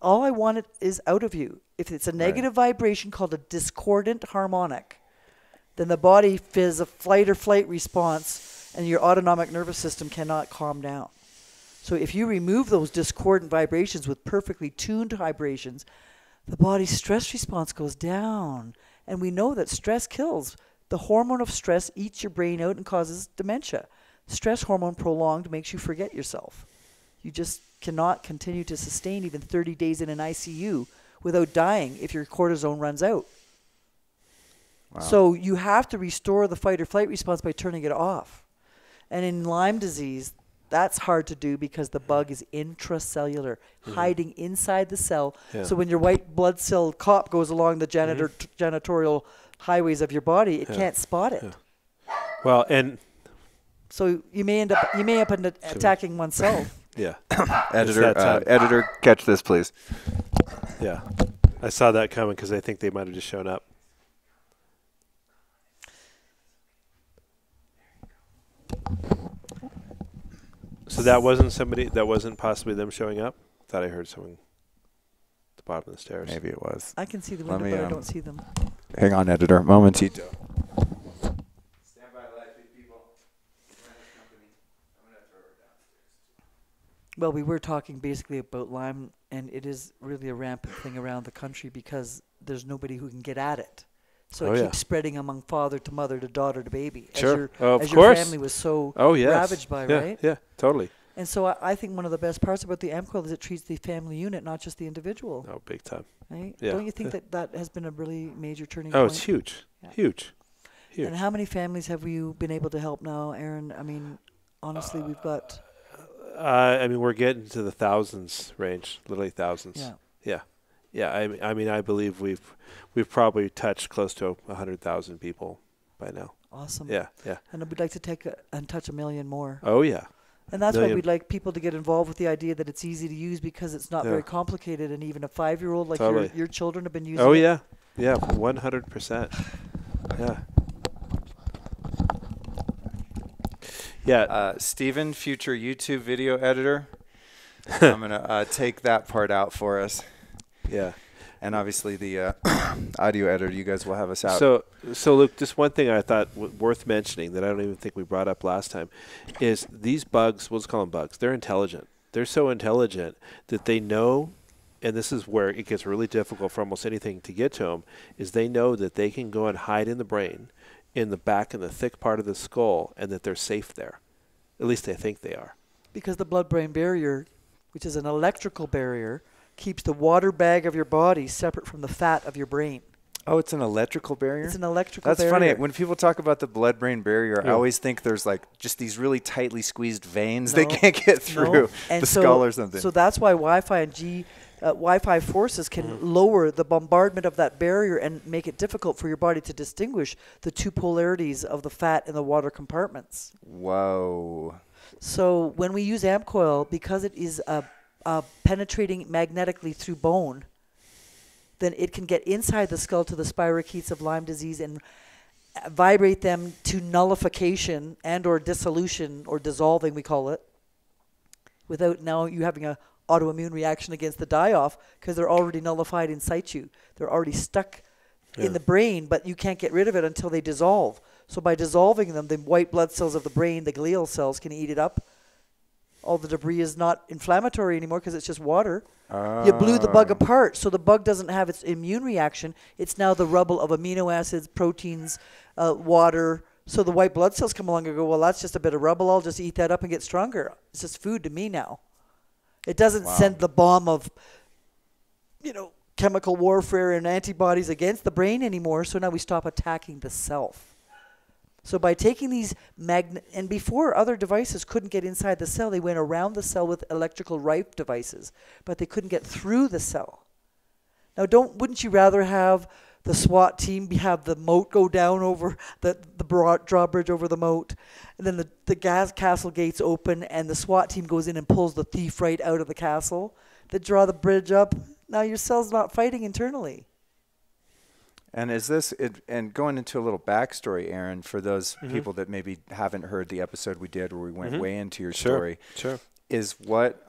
Speaker 2: All I want is out of you. If it's a negative vibration called a discordant harmonic, then the body feels a flight or flight response, and your autonomic nervous system cannot calm down. So if you remove those discordant vibrations with perfectly tuned vibrations, the body's stress response goes down. And we know that stress kills. The hormone of stress eats your brain out and causes dementia. Stress hormone prolonged makes you forget yourself. You just cannot continue to sustain even 30 days in an ICU without dying if your cortisone runs out. Wow. So you have to restore the fight or flight response by turning it off. And in Lyme disease, that's hard to do because the bug is intracellular, hiding inside the cell. Yeah. So when your white blood cell cop goes along the janitorial highways of your body, it can't spot it.
Speaker 3: Yeah. Well, and
Speaker 2: so you may end up attacking oneself.
Speaker 3: Yeah.
Speaker 1: Editor, catch this, please.
Speaker 3: Yeah. I saw that coming because I think they might have just shown up. So that wasn't possibly them showing up? Thought I heard someone at the bottom of the stairs.
Speaker 1: Maybe it was.
Speaker 2: I can see the window, but I don't see them.
Speaker 1: Hang on, editor. Momentito. Stand by the light, people. I'm going to throw her downstairs.
Speaker 2: Well, we were talking basically about Lyme, and it is really a rampant thing around the country because there's nobody who can get at it. So it keeps spreading among father to mother to daughter to baby.
Speaker 3: Sure.
Speaker 2: As your family was so ravaged by, right?
Speaker 3: Yeah, totally.
Speaker 2: And so I think one of the best parts about the AMP Coil is it treats the family unit, not just the individual.
Speaker 3: Oh, big time.
Speaker 2: Right?
Speaker 3: Yeah.
Speaker 2: Don't you think that has been a really major turning point?
Speaker 3: Oh, it's huge. Yeah. Huge.
Speaker 2: And how many families have you been able to help now, Aaron? I mean, honestly, we've got...
Speaker 3: we're getting to the thousands range, literally thousands.
Speaker 2: Yeah.
Speaker 3: I mean, I believe we've probably touched close to 100,000 people by now.
Speaker 2: Awesome.
Speaker 3: Yeah.
Speaker 2: And we'd like to touch 1 million more.
Speaker 3: Oh yeah.
Speaker 2: And that's why we'd like people to get involved with the idea that it's easy to use because it's not very complicated, and even a 5-year-old like your children have been using.
Speaker 3: Oh
Speaker 2: it.
Speaker 3: yeah, 100%. Yeah. Yeah.
Speaker 1: Steven, future YouTube video editor. I'm gonna take that part out for us.
Speaker 3: Yeah.
Speaker 1: And obviously the audio editor, you guys will have us out.
Speaker 3: So Luke, just one thing I thought worth mentioning that I don't even think we brought up last time is these bugs, we'll just call them bugs, they're intelligent. They're so intelligent that they know, and this is where it gets really difficult for almost anything to get to them, is they know that they can go and hide in the brain, in the back, in the thick part of the skull, and that they're safe there. At least they think they are.
Speaker 2: Because the blood-brain barrier, which is an electrical barrier, keeps the water bag of your body separate from the fat of your brain.
Speaker 1: Oh, it's an electrical barrier?
Speaker 2: It's an electrical barrier.
Speaker 1: That's funny. When people talk about the blood-brain barrier, I always think there's like just these really tightly squeezed veins they can't get through the skull or something.
Speaker 2: So that's why Wi-Fi and Wi-Fi forces can lower the bombardment of that barrier and make it difficult for your body to distinguish the two polarities of the fat and the water compartments.
Speaker 1: Whoa.
Speaker 2: So when we use amp coil, because it is penetrating magnetically through bone, then it can get inside the skull to the spirochetes of Lyme disease and vibrate them to nullification and or dissolution or dissolving, we call it, without now you having a autoimmune reaction against the die-off because they're already nullified in situ. They're already stuck in the brain, but you can't get rid of it until they dissolve. So by dissolving them, the white blood cells of the brain, the glial cells, can eat it up. All the debris is not inflammatory anymore because it's just water. You blew the bug apart, so the bug doesn't have its immune reaction. It's now the rubble of amino acids, proteins, water. So the white blood cells come along and go, well, that's just a bit of rubble. I'll just eat that up and get stronger. It's just food to me now. It doesn't send the bomb of, chemical warfare and antibodies against the brain anymore. So now we stop attacking the self. So by taking these and before other devices couldn't get inside the cell, they went around the cell with electrical ripe devices, but they couldn't get through the cell. Now, wouldn't you rather have the SWAT team have the moat go down over the drawbridge over the moat, and then the castle gates open, and the SWAT team goes in and pulls the thief right out of the castle, that draw the bridge up? Now your cell's not fighting internally.
Speaker 1: And is this, and going into a little backstory, Aaron, for those people that maybe haven't heard the episode we did where we went way into your story, is what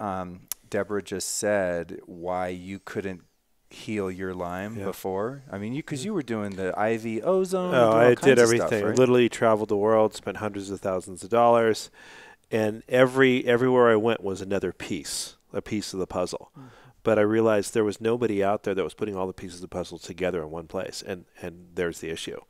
Speaker 1: Deborah just said why you couldn't heal your Lyme before? I mean, because you were doing the IV ozone.
Speaker 3: Oh, I did everything.
Speaker 1: Stuff, right?
Speaker 3: Literally traveled the world, spent hundreds of thousands of dollars, and everywhere I went was another piece, a piece of the puzzle. But I realized there was nobody out there that was putting all the pieces of the puzzle together in one place, and there's the issue.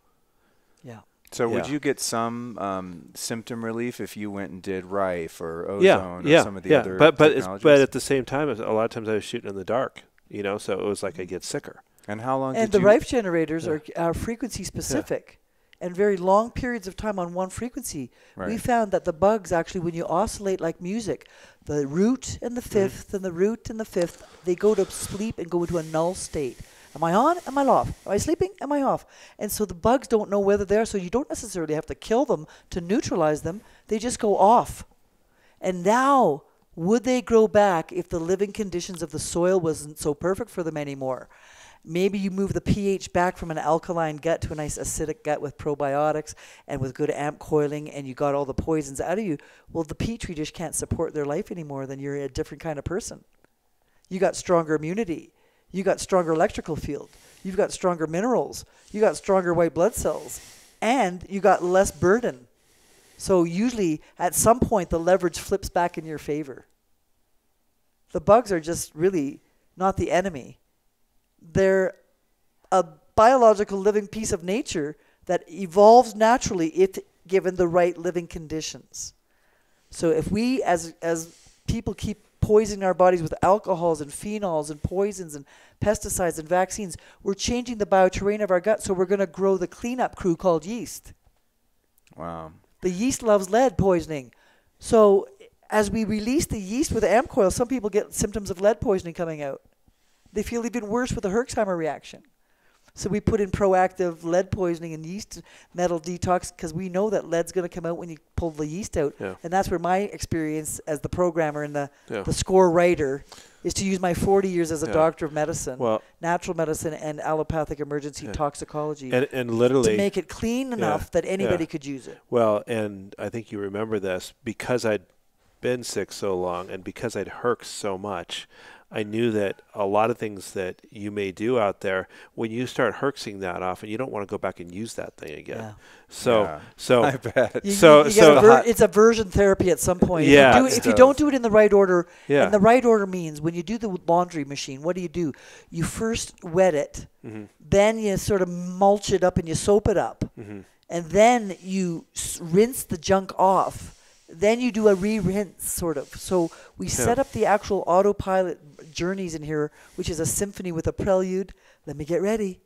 Speaker 2: Yeah.
Speaker 1: So would you get some symptom relief if you went and did Rife or ozone or some of the other technologies?
Speaker 3: But at the same time, a lot of times I was shooting in the dark, so it was like I get sicker.
Speaker 1: And how long
Speaker 2: and
Speaker 1: did
Speaker 2: the Rife generators are frequency specific and very long periods of time on one frequency. Right. We found that the bugs actually, when you oscillate like music, the root and the fifth and the root and the fifth, they go to sleep and go into a null state. Am I on? Am I off? Am I sleeping? Am I off? And so the bugs don't know whether they're, so you don't necessarily have to kill them to neutralize them. They just go off. And now, would they grow back if the living conditions of the soil wasn't so perfect for them anymore? Maybe you move the pH back from an alkaline gut to a nice acidic gut with probiotics and with good amp coiling, and you got all the poisons out of you. Well, the petri dish can't support their life anymore. Then you're a different kind of person. You got stronger immunity. You got stronger electrical field. You've got stronger minerals. You got stronger white blood cells. And you got less burden. So usually at some point the leverage flips back in your favor. The bugs are just really not the enemy. They're a biological living piece of nature that evolves naturally if given the right living conditions. So if we as people keep poisoning our bodies with alcohols and phenols and poisons and pesticides and vaccines, we're changing the bioterrain of our gut, so we're going to grow the cleanup crew called yeast.
Speaker 1: Wow.
Speaker 2: The yeast loves lead poisoning. So as we release the yeast with amp coil, some people get symptoms of lead poisoning coming out. They feel even worse with the Herxheimer reaction. So we put in proactive lead poisoning and yeast metal detox because we know that lead's going to come out when you pull the yeast out. Yeah. And that's where my experience as the programmer and the score writer is to use my 40 years as a doctor of medicine, natural medicine and allopathic emergency toxicology,
Speaker 3: and literally
Speaker 2: to make it clean enough that anybody could use it.
Speaker 3: Well, and I think you remember this, because I'd been sick so long and because I'd herxed so much, I knew that a lot of things that you may do out there, when you start herxing that often, you don't want to go back and use that thing again. Yeah. So
Speaker 1: I bet.
Speaker 2: It's aversion therapy at some point.
Speaker 3: Yeah,
Speaker 2: if you don't do it in the right order, and the right order means when you do the laundry machine, what do? You first wet it, then you sort of mulch it up and you soap it up, and then you rinse the junk off. Then you do a re-rinse, sort of. So we set up the actual autopilot journeys in here, which is a symphony with a prelude. Let me get ready.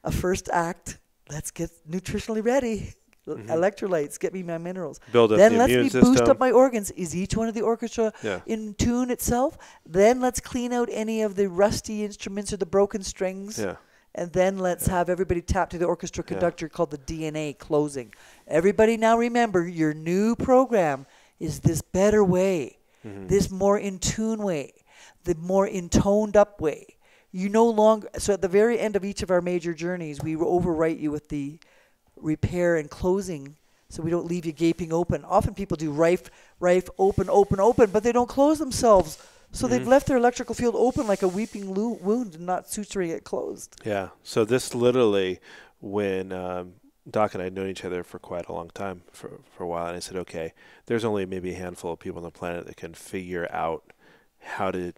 Speaker 2: A first act. Let's get nutritionally ready. Electrolytes. Get me my minerals.
Speaker 3: Build up
Speaker 2: then
Speaker 3: the
Speaker 2: let's
Speaker 3: immune
Speaker 2: me
Speaker 3: system.
Speaker 2: Boost up my organs. Is each one of the orchestra in tune itself? Then let's clean out any of the rusty instruments or the broken strings. Yeah. And then let's have everybody tap to the orchestra conductor called the DNA closing. Everybody now remember, your new program is this better way, this more in tune way, the more intoned up way. You no longer, so at the very end of each of our major journeys, we overwrite you with the repair and closing, so we don't leave you gaping open. Often people do rife, open, but they don't close themselves. So they've left their electrical field open like a weeping wound and not suturing it closed.
Speaker 3: Yeah. So this literally, when Doc and I had known each other for quite a long time, for a while, and I said, okay, there's only maybe a handful of people on the planet that can figure out how to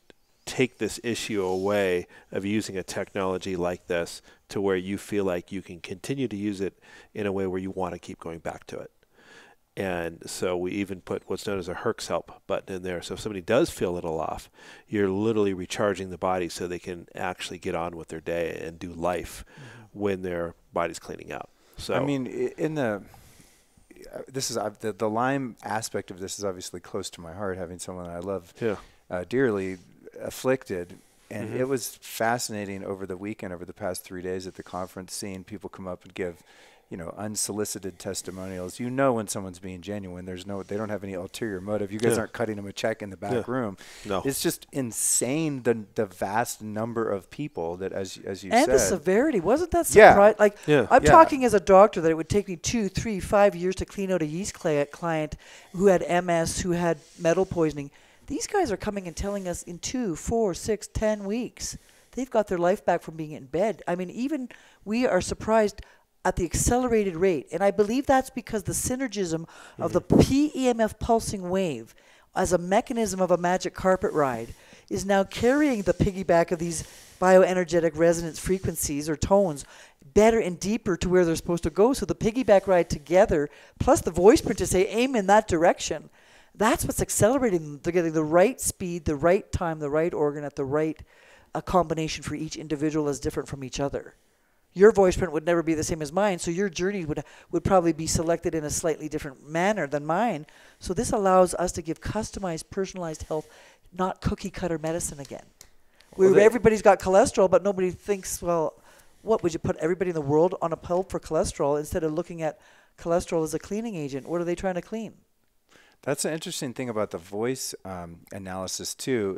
Speaker 3: take this issue away of using a technology like this to where you feel like you can continue to use it in a way where you want to keep going back to it. And so we even put what's known as a Herx help button in there. So if somebody does feel a little off, you're literally recharging the body so they can actually get on with their day and do life when their body's cleaning out. So
Speaker 1: I mean, in the Lyme aspect of this is obviously close to my heart, having someone I love dearly afflicted. And it was fascinating over the weekend, over the past 3 days at the conference, seeing people come up and give, unsolicited testimonials. When someone's being genuine. They don't have any ulterior motive. You guys aren't cutting them a check in the back room.
Speaker 3: No.
Speaker 1: It's just insane the vast number of people that, as you said.
Speaker 2: And the severity. Wasn't that surprising?
Speaker 1: Yeah.
Speaker 2: I'm talking as a doctor that it would take me 2, 3, 5 years to clean out a yeast client who had MS, who had metal poisoning. These guys are coming and telling us in 2, 4, 6, 10 weeks, they've got their life back from being in bed. I mean, even we are surprised at the accelerated rate. And I believe that's because the synergism of the PEMF pulsing wave as a mechanism of a magic carpet ride is now carrying the piggyback of these bioenergetic resonance frequencies or tones better and deeper to where they're supposed to go. So the piggyback ride together, plus the voice print to say, aim in that direction. That's what's accelerating them. They're getting the right speed, the right time, the right organ at the right combination for each individual is different from each other. Your voice print would never be the same as mine, so your journey would probably be selected in a slightly different manner than mine. So this allows us to give customized, personalized health, not cookie-cutter medicine again. Where everybody's got cholesterol, but nobody thinks, well, what, would you put everybody in the world on a pill for cholesterol instead of looking at cholesterol as a cleaning agent? What are they trying to clean?
Speaker 1: That's an interesting thing about the voice analysis too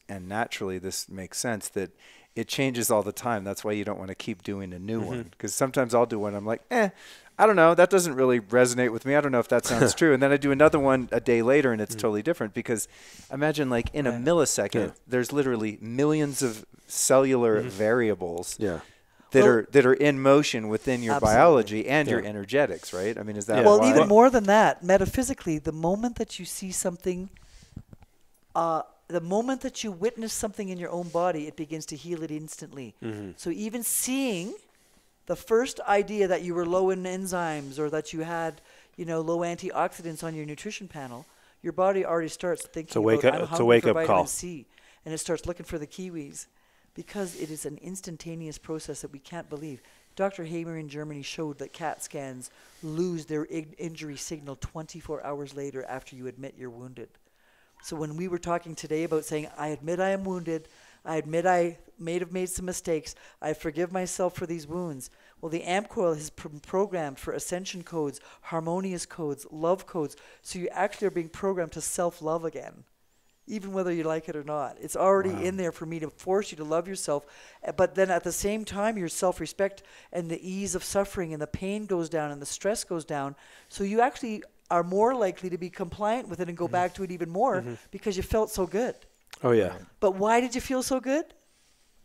Speaker 1: and naturally this makes sense that it changes all the time. That's why you don't want to keep doing a new one, because sometimes I'll do one, I'm like, I don't know, that doesn't really resonate with me. I don't know if that sounds true. And then I do another one a day later and it's totally different, because imagine like in a millisecond, there's literally millions of cellular variables that are in motion within your biology and your energetics, right? I mean, is that
Speaker 2: well, even more than that, metaphysically, the moment that you see something, the moment that you witness something in your own body, it begins to heal it instantly. So even seeing the first idea that you were low in enzymes or that you had, low antioxidants on your nutrition panel, your body already starts thinking
Speaker 3: it's a wake-up call.
Speaker 2: C, and it starts looking for the kiwis. Because it is an instantaneous process that we can't believe. Dr. Hamer in Germany showed that CAT scans lose their injury signal 24 hours later after you admit you're wounded. So when we were talking today about saying, I admit I am wounded, I admit I may have made some mistakes, I forgive myself for these wounds. Well, the AMP Coil is programmed for ascension codes, harmonious codes, love codes. So you actually are being programmed to self-love again, even whether you like it or not. It's already in there for me to force you to love yourself. But then at the same time, your self-respect and the ease of suffering and the pain goes down and the stress goes down. So you actually are more likely to be compliant with it and go back to it even more because you felt so good.
Speaker 3: Oh, yeah.
Speaker 2: But why did you feel so good?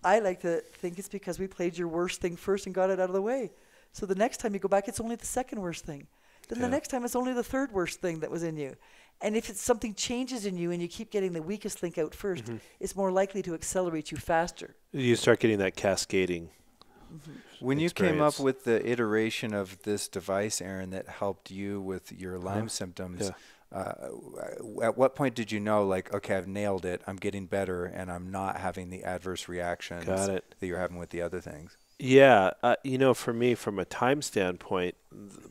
Speaker 2: I like to think it's because we played your worst thing first and got it out of the way. So the next time you go back, it's only the second worst thing. Then the next time, it's only the third worst thing that was in you. And if it's something changes in you and you keep getting the weakest link out first, it's more likely to accelerate you faster.
Speaker 3: You start getting that cascading.
Speaker 1: When you came up with the iteration of this device, Aaron, that helped you with your Lyme symptoms, at what point did you know, like, okay, I've nailed it, I'm getting better, and I'm not having the adverse reactions that you're having with the other things?
Speaker 3: Yeah. For me, from a time standpoint,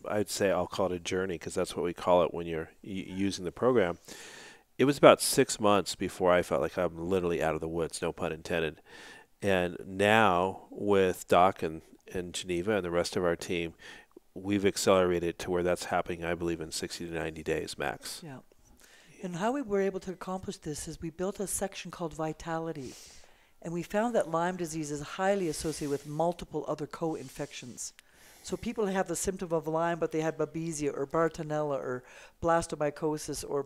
Speaker 3: I'd say I'll call it a journey because that's what we call it when you're using the program. It was about 6 months before I felt like I'm literally out of the woods, no pun intended. And now with Doc and Geneva and the rest of our team, we've accelerated to where that's happening, I believe, in 60 to 90 days max.
Speaker 2: Yeah. And how we were able to accomplish this is we built a section called Vitality. And we found that Lyme disease is highly associated with multiple other co-infections. So people have the symptom of Lyme, but they had Babesia or Bartonella or blastomycosis or,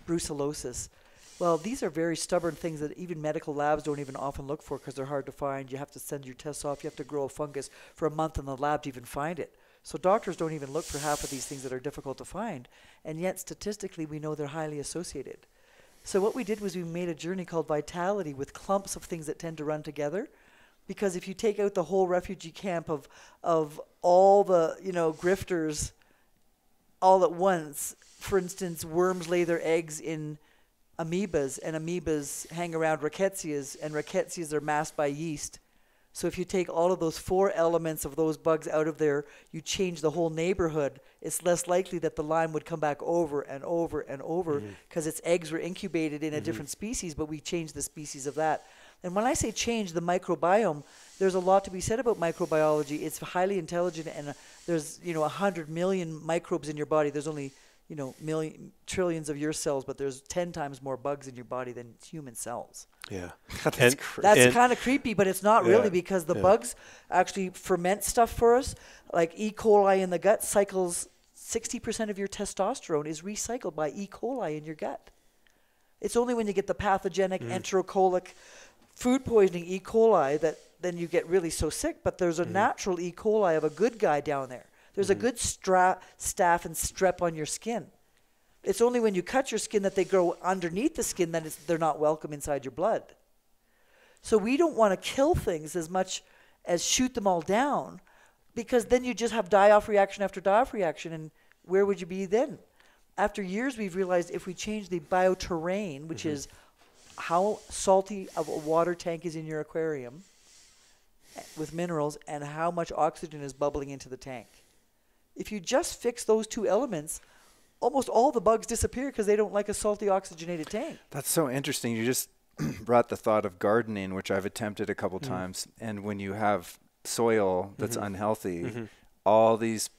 Speaker 2: brucellosis. Well, these are very stubborn things that even medical labs don't even often look for because they're hard to find. You have to send your tests off. You have to grow a fungus for a month in the lab to even find it. So doctors don't even look for half of these things that are difficult to find. And yet, statistically, we know they're highly associated. So what we did was we made a journey called Vitality with clumps of things that tend to run together. Because if you take out the whole refugee camp of all the, grifters all at once, for instance, worms lay their eggs in amoebas, and amoebas hang around rickettsias, and rickettsias are masked by yeast. So if you take all of those 4 elements of those bugs out of there, you change the whole neighborhood. It's less likely that the Lyme would come back over and over and over because its eggs were incubated in a different species, but we changed the species of that. And when I say change the microbiome, there's a lot to be said about microbiology. It's highly intelligent, and there's 100 million microbes in your body. There's only trillions of your cells, but there's 10 times more bugs in your body than human cells.
Speaker 3: Yeah.
Speaker 1: That's
Speaker 2: kind of creepy, but it's not really, because the bugs actually ferment stuff for us. Like E. coli in the gut cycles 60% of your testosterone is recycled by E. coli in your gut. It's only when you get the pathogenic enterocolic food poisoning E. coli that then you get really so sick, but there's a natural E. coli of a good guy down there. There's a good staph and strep on your skin. It's only when you cut your skin that they grow underneath the skin that they're not welcome inside your blood. So we don't want to kill things as much as shoot them all down, because then you just have die-off reaction after die-off reaction, and where would you be then? After years, we've realized if we change the bioterrain, which is how salty of a water tank is in your aquarium with minerals and how much oxygen is bubbling into the tank. If you just fix those 2 elements, almost all the bugs disappear because they don't like a salty oxygenated tank.
Speaker 1: That's so interesting. You just brought the thought of gardening, which I've attempted a couple times. And when you have soil that's unhealthy, all these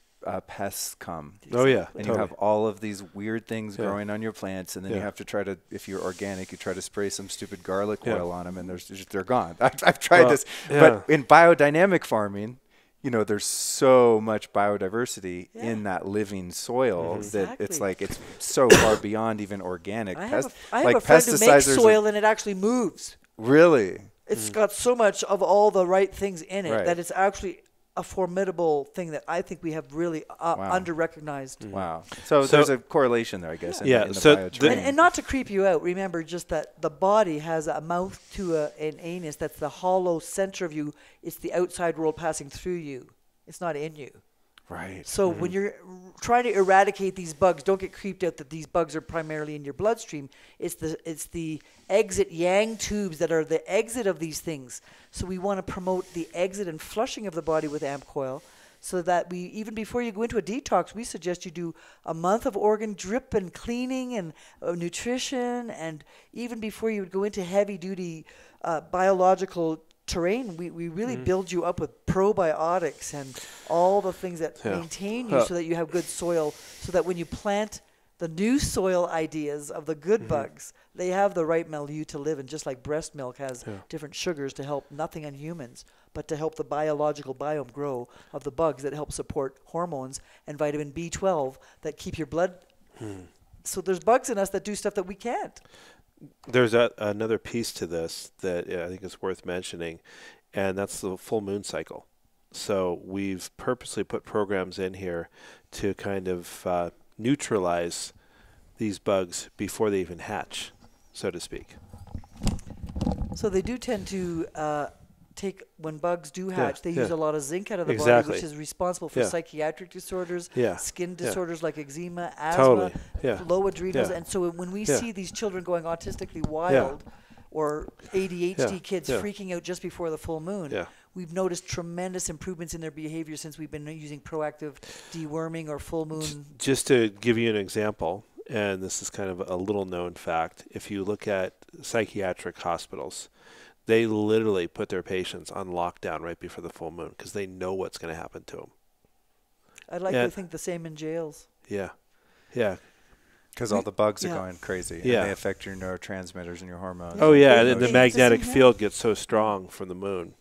Speaker 1: pests come.
Speaker 3: Oh, yeah.
Speaker 1: And you have all of these weird things growing on your plants. And then you have to try to, if you're organic, you try to spray some stupid garlic oil on them, and they're gone. I've tried this. But in biodynamic farming, there's so much biodiversity in that living soil that it's like it's so far beyond even organic.
Speaker 2: I have a friend who makes soil and it actually moves.
Speaker 1: Really?
Speaker 2: It's got so much of all the right things in it that it's actually a formidable thing that I think we have really under-recognized.
Speaker 1: Wow. So there's a correlation there, I guess, in the bioterrain.
Speaker 2: And not to creep you out, remember just that the body has a mouth to an anus that's the hollow center of you. It's the outside world passing through you. It's not in you.
Speaker 1: Right.
Speaker 2: So when you're trying to eradicate these bugs, don't get creeped out that these bugs are primarily in your bloodstream. It's the exit yang tubes that are the exit of these things. So we want to promote the exit and flushing of the body with Coil, so that even before you go into a detox, we suggest you do a month of organ drip and cleaning and nutrition, and even before you would go into heavy-duty biological terrain, we really build you up with probiotics and all the things that maintain you so that you have good soil, so that when you plant the new soil ideas of the good bugs, they have the right milieu to live in, just like breast milk has different sugars to help nothing on humans, but to help the biological biome grow of the bugs that help support hormones and vitamin B12 that keep your blood. So there's bugs in us that do stuff that we can't.
Speaker 3: There's another piece to this that I think is worth mentioning, and that's the full moon cycle. So we've purposely put programs in here to kind of neutralize these bugs before they even hatch, so to speak.
Speaker 2: So they do tend to when bugs do hatch, they use a lot of zinc out of the body, which is responsible for psychiatric disorders, skin disorders like eczema, asthma, low adrenals. And so when we see these children going autistically wild or ADHD kids freaking out just before the full moon, we've noticed tremendous improvements in their behavior since we've been using proactive deworming or full moon.
Speaker 3: Just to give you an example, and this is kind of a little known fact, if you look at psychiatric hospitals, they literally put their patients on lockdown right before the full moon because they know what's going to happen to them.
Speaker 2: I'd like to think the same in jails.
Speaker 3: Yeah. Yeah.
Speaker 1: Because all the bugs are
Speaker 2: Yeah.
Speaker 1: going crazy.
Speaker 3: Yeah.
Speaker 1: And they affect your neurotransmitters and your hormones.
Speaker 3: Oh, yeah.
Speaker 2: They-
Speaker 3: And the
Speaker 2: they-
Speaker 3: magnetic
Speaker 2: yeah.
Speaker 3: field gets so strong from the moon.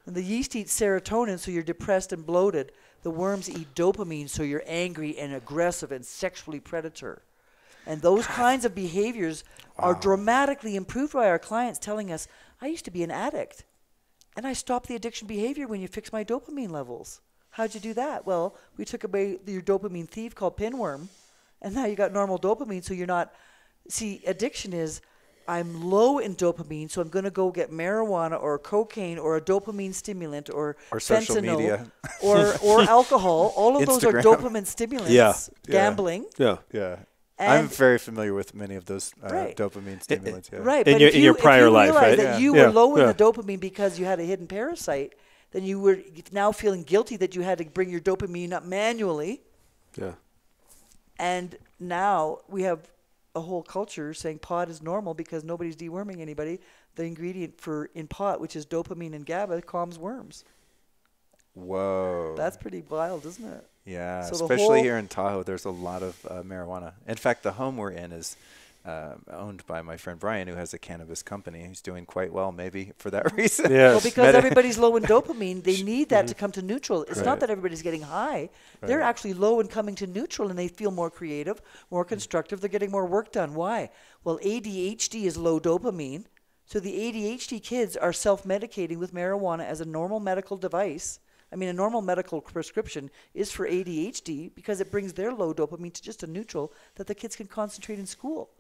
Speaker 2: And the yeast eats serotonin, so you're depressed and bloated. The worms eat dopamine, so you're angry and aggressive and sexually predator. And those kinds of behaviors are dramatically improved by our clients telling us, I used to be an addict, and I stopped the addiction behavior when you fixed my dopamine levels. How'd you do that? Well, we took away your dopamine thief called pinworm, and now you got normal dopamine, so you're not... See, addiction is, I'm low in dopamine, so I'm going to go get marijuana or cocaine or a dopamine stimulant or
Speaker 1: social
Speaker 2: fentanyl
Speaker 1: media.
Speaker 2: or alcohol. All of those are
Speaker 1: Instagram.
Speaker 2: dopamine stimulants.
Speaker 3: Yeah.
Speaker 2: Gambling.
Speaker 3: Yeah.
Speaker 1: Yeah.
Speaker 2: And
Speaker 1: I'm very familiar with many of those
Speaker 2: Right.
Speaker 1: dopamine stimulants. Yeah.
Speaker 2: Right,
Speaker 3: In
Speaker 2: but
Speaker 3: your-
Speaker 2: if
Speaker 3: in
Speaker 2: you,
Speaker 3: your prior
Speaker 2: if you
Speaker 3: life,
Speaker 2: realize
Speaker 3: right?
Speaker 2: that
Speaker 1: Yeah.
Speaker 2: you
Speaker 3: Yeah,
Speaker 2: were low in
Speaker 3: yeah.
Speaker 2: the dopamine because you had a hidden parasite, then you were now feeling guilty that you had to bring your dopamine up manually.
Speaker 3: Yeah.
Speaker 2: And now we have a whole culture saying pot is normal because nobody's deworming anybody. The ingredient in pot, which is dopamine and GABA, calms worms.
Speaker 1: Whoa.
Speaker 2: That's pretty wild, isn't it?
Speaker 1: Yeah,
Speaker 2: So the
Speaker 1: especially
Speaker 2: whole-
Speaker 1: here in Tahoe, there's a lot of marijuana. In fact, the home we're in is owned by my friend Brian, who has a cannabis company. He's doing quite well, maybe for that reason.
Speaker 3: Yes.
Speaker 2: Well, because everybody's low in dopamine, they need that to come to neutral. It's
Speaker 3: Right.
Speaker 2: not that everybody's getting high. They're
Speaker 1: Right.
Speaker 2: actually low and coming to neutral, and they feel more creative, more constructive. They're getting more work done. Why? Well, ADHD is low dopamine. So the ADHD kids are self-medicating with marijuana as a normal medical device. I mean, a normal medical prescription is for ADHD because it brings their low dopamine to just a neutral that the kids can concentrate in school.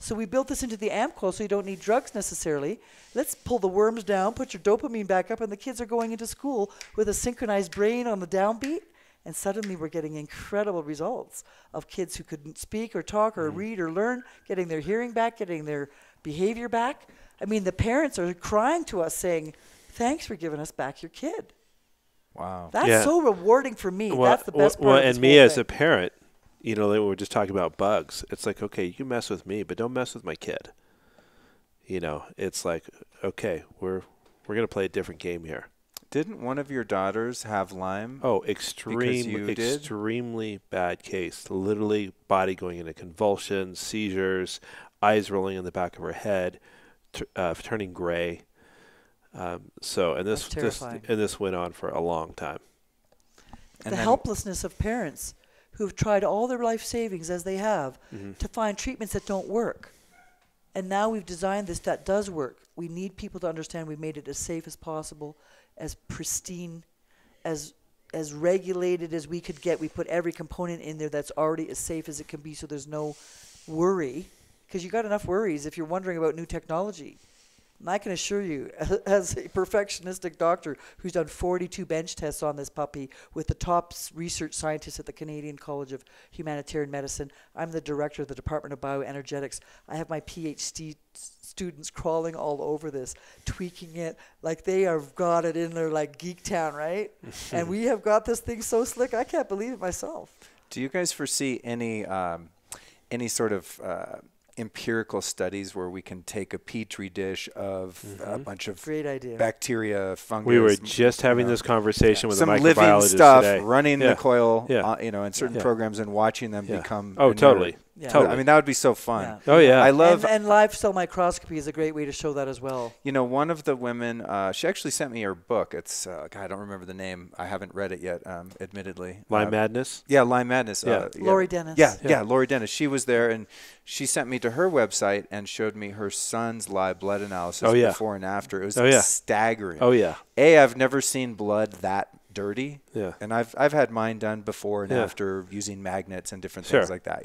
Speaker 2: So we built this into the AMP Coil so you don't need drugs necessarily. Let's pull the worms down, put your dopamine back up, and the kids are going into school with a synchronized brain on the downbeat. And suddenly we're getting incredible results of kids who couldn't speak or talk or read or learn, getting their hearing back, getting their behavior back. I mean, the parents are crying to us saying, thanks for giving us back your kid.
Speaker 1: Wow.
Speaker 2: That's
Speaker 3: Yeah.
Speaker 2: so rewarding for me. That's the best part of this
Speaker 3: and me
Speaker 2: whole
Speaker 3: as
Speaker 2: thing.
Speaker 3: a parent, you know, they were just talking about bugs. It's like, okay, you can mess with me, but don't mess with my kid. You know, it's like, okay, we're going to play a different game here.
Speaker 1: Didn't one of your daughters have Lyme?
Speaker 3: Oh,
Speaker 1: you did?
Speaker 3: extremely bad case. Literally body going into convulsions, seizures, eyes rolling in the back of her head, turning gray. And
Speaker 2: That's terrifying.
Speaker 3: this went on for a long time.
Speaker 1: And
Speaker 2: The
Speaker 1: then-
Speaker 2: helplessness of parents who've tried all their life savings as they have
Speaker 3: Mm-hmm.
Speaker 2: to find treatments that don't work. And now we've designed this that does work. We need people to understand we've made it as safe as possible, as pristine, as regulated as we could get. We put every component in there that's already as safe as it can be so there's no worry. Because you got enough worries if you're wondering about new technology. And I can assure you, as a perfectionistic doctor who's done 42 bench tests on this puppy with the top research scientists at the Canadian College of Humanitarian Medicine, I'm the director of the Department of Bioenergetics. I have my PhD students crawling all over this, tweaking it, like they have got it in their like geek town, right? And we have got this thing so slick, I can't believe it myself.
Speaker 1: Do you guys foresee any sort of empirical studies where we can take a petri dish of a bunch of
Speaker 2: Great idea.
Speaker 1: bacteria, fungus?
Speaker 3: We were just having
Speaker 1: know,
Speaker 3: this conversation with
Speaker 1: some
Speaker 3: a
Speaker 1: living
Speaker 3: microbiologist
Speaker 1: stuff
Speaker 3: today.
Speaker 1: running
Speaker 3: Yeah.
Speaker 1: the coil,
Speaker 3: Yeah.
Speaker 1: in certain
Speaker 3: Yeah.
Speaker 1: programs and watching them
Speaker 3: Yeah.
Speaker 1: become.
Speaker 3: Oh,
Speaker 1: inert.
Speaker 3: totally.
Speaker 2: Yeah.
Speaker 3: Totally.
Speaker 1: I mean, that would be so fun.
Speaker 2: Yeah.
Speaker 3: Oh, yeah.
Speaker 1: I love.
Speaker 2: and live cell microscopy is a great way to show that as well.
Speaker 1: You know, one of the women, she actually sent me her book. It's, God, I don't remember the name. I haven't read it yet, admittedly.
Speaker 3: Lyme Madness?
Speaker 1: Yeah, Lyme Madness.
Speaker 3: Yeah.
Speaker 2: Lori Dennis.
Speaker 1: Yeah, Lori Dennis. She was there, and she sent me to her website and showed me her son's live blood analysis
Speaker 3: Oh, yeah.
Speaker 1: before and after. It was
Speaker 3: Oh, yeah.
Speaker 1: staggering.
Speaker 3: Oh, yeah.
Speaker 1: I've never seen blood that dirty.
Speaker 3: Yeah.
Speaker 1: And I've had mine done before and
Speaker 3: Yeah.
Speaker 1: after using magnets and different
Speaker 3: Sure.
Speaker 1: things like that,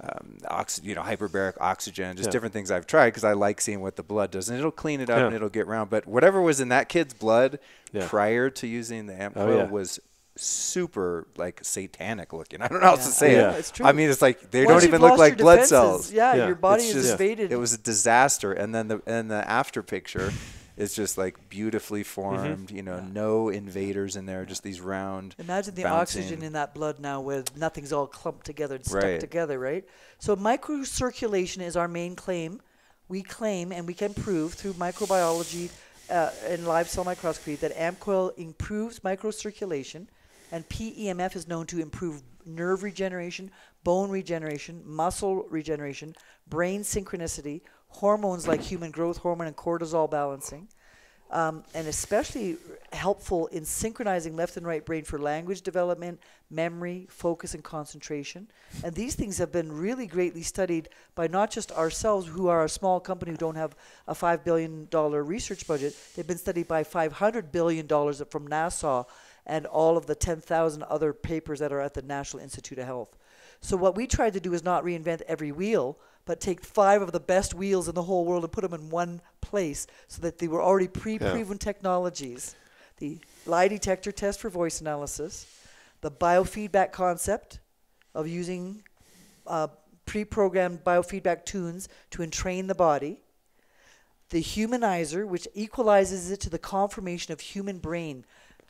Speaker 1: hyperbaric oxygen, just
Speaker 3: Yeah.
Speaker 1: different things I've tried because I like seeing what the blood does, and it'll clean it up
Speaker 3: Yeah.
Speaker 1: and it'll get round. But whatever was in that kid's blood
Speaker 3: Yeah.
Speaker 1: prior to using the AMP
Speaker 3: Oh,
Speaker 1: Coil
Speaker 3: yeah.
Speaker 1: was super like satanic looking. I don't know how else to say
Speaker 3: Yeah.
Speaker 1: it.
Speaker 2: It's true.
Speaker 1: I mean, it's like they
Speaker 2: Once
Speaker 1: don't
Speaker 2: you've
Speaker 1: even look
Speaker 2: lost
Speaker 1: like
Speaker 2: your
Speaker 1: blood
Speaker 2: defenses,
Speaker 1: cells.
Speaker 2: Yeah,
Speaker 3: Yeah.
Speaker 2: your body
Speaker 1: It's
Speaker 2: is
Speaker 1: just-
Speaker 2: invaded.
Speaker 1: It was a disaster, and then the after picture is just like beautifully formed. No invaders in there, just these round.
Speaker 2: Imagine the
Speaker 1: bouncing.
Speaker 2: oxygen in that blood now where nothing's all clumped together and stuck
Speaker 1: Right.
Speaker 2: together, right? So microcirculation is our main claim. We claim, and we can prove through microbiology and live cell microscopy, that AMP Coil improves microcirculation, and PEMF is known to improve nerve regeneration, bone regeneration, muscle regeneration, brain synchronicity, hormones like human growth hormone and cortisol balancing, and especially helpful in synchronizing left and right brain for language development, memory, focus, and concentration. And these things have been really greatly studied by not just ourselves, who are a small company who don't have a $5 billion research budget. They've been studied by $500 billion from NASA and all of the 10,000 other papers that are at the National Institute of Health. So what we tried to do is not reinvent every wheel, but take 5 of the best wheels in the whole world and put them in one place so that they were already proven technologies. The lie detector test for voice analysis, the biofeedback concept of using pre-programmed biofeedback tunes to entrain the body, the humanizer, which equalizes it to the conformation of human brain,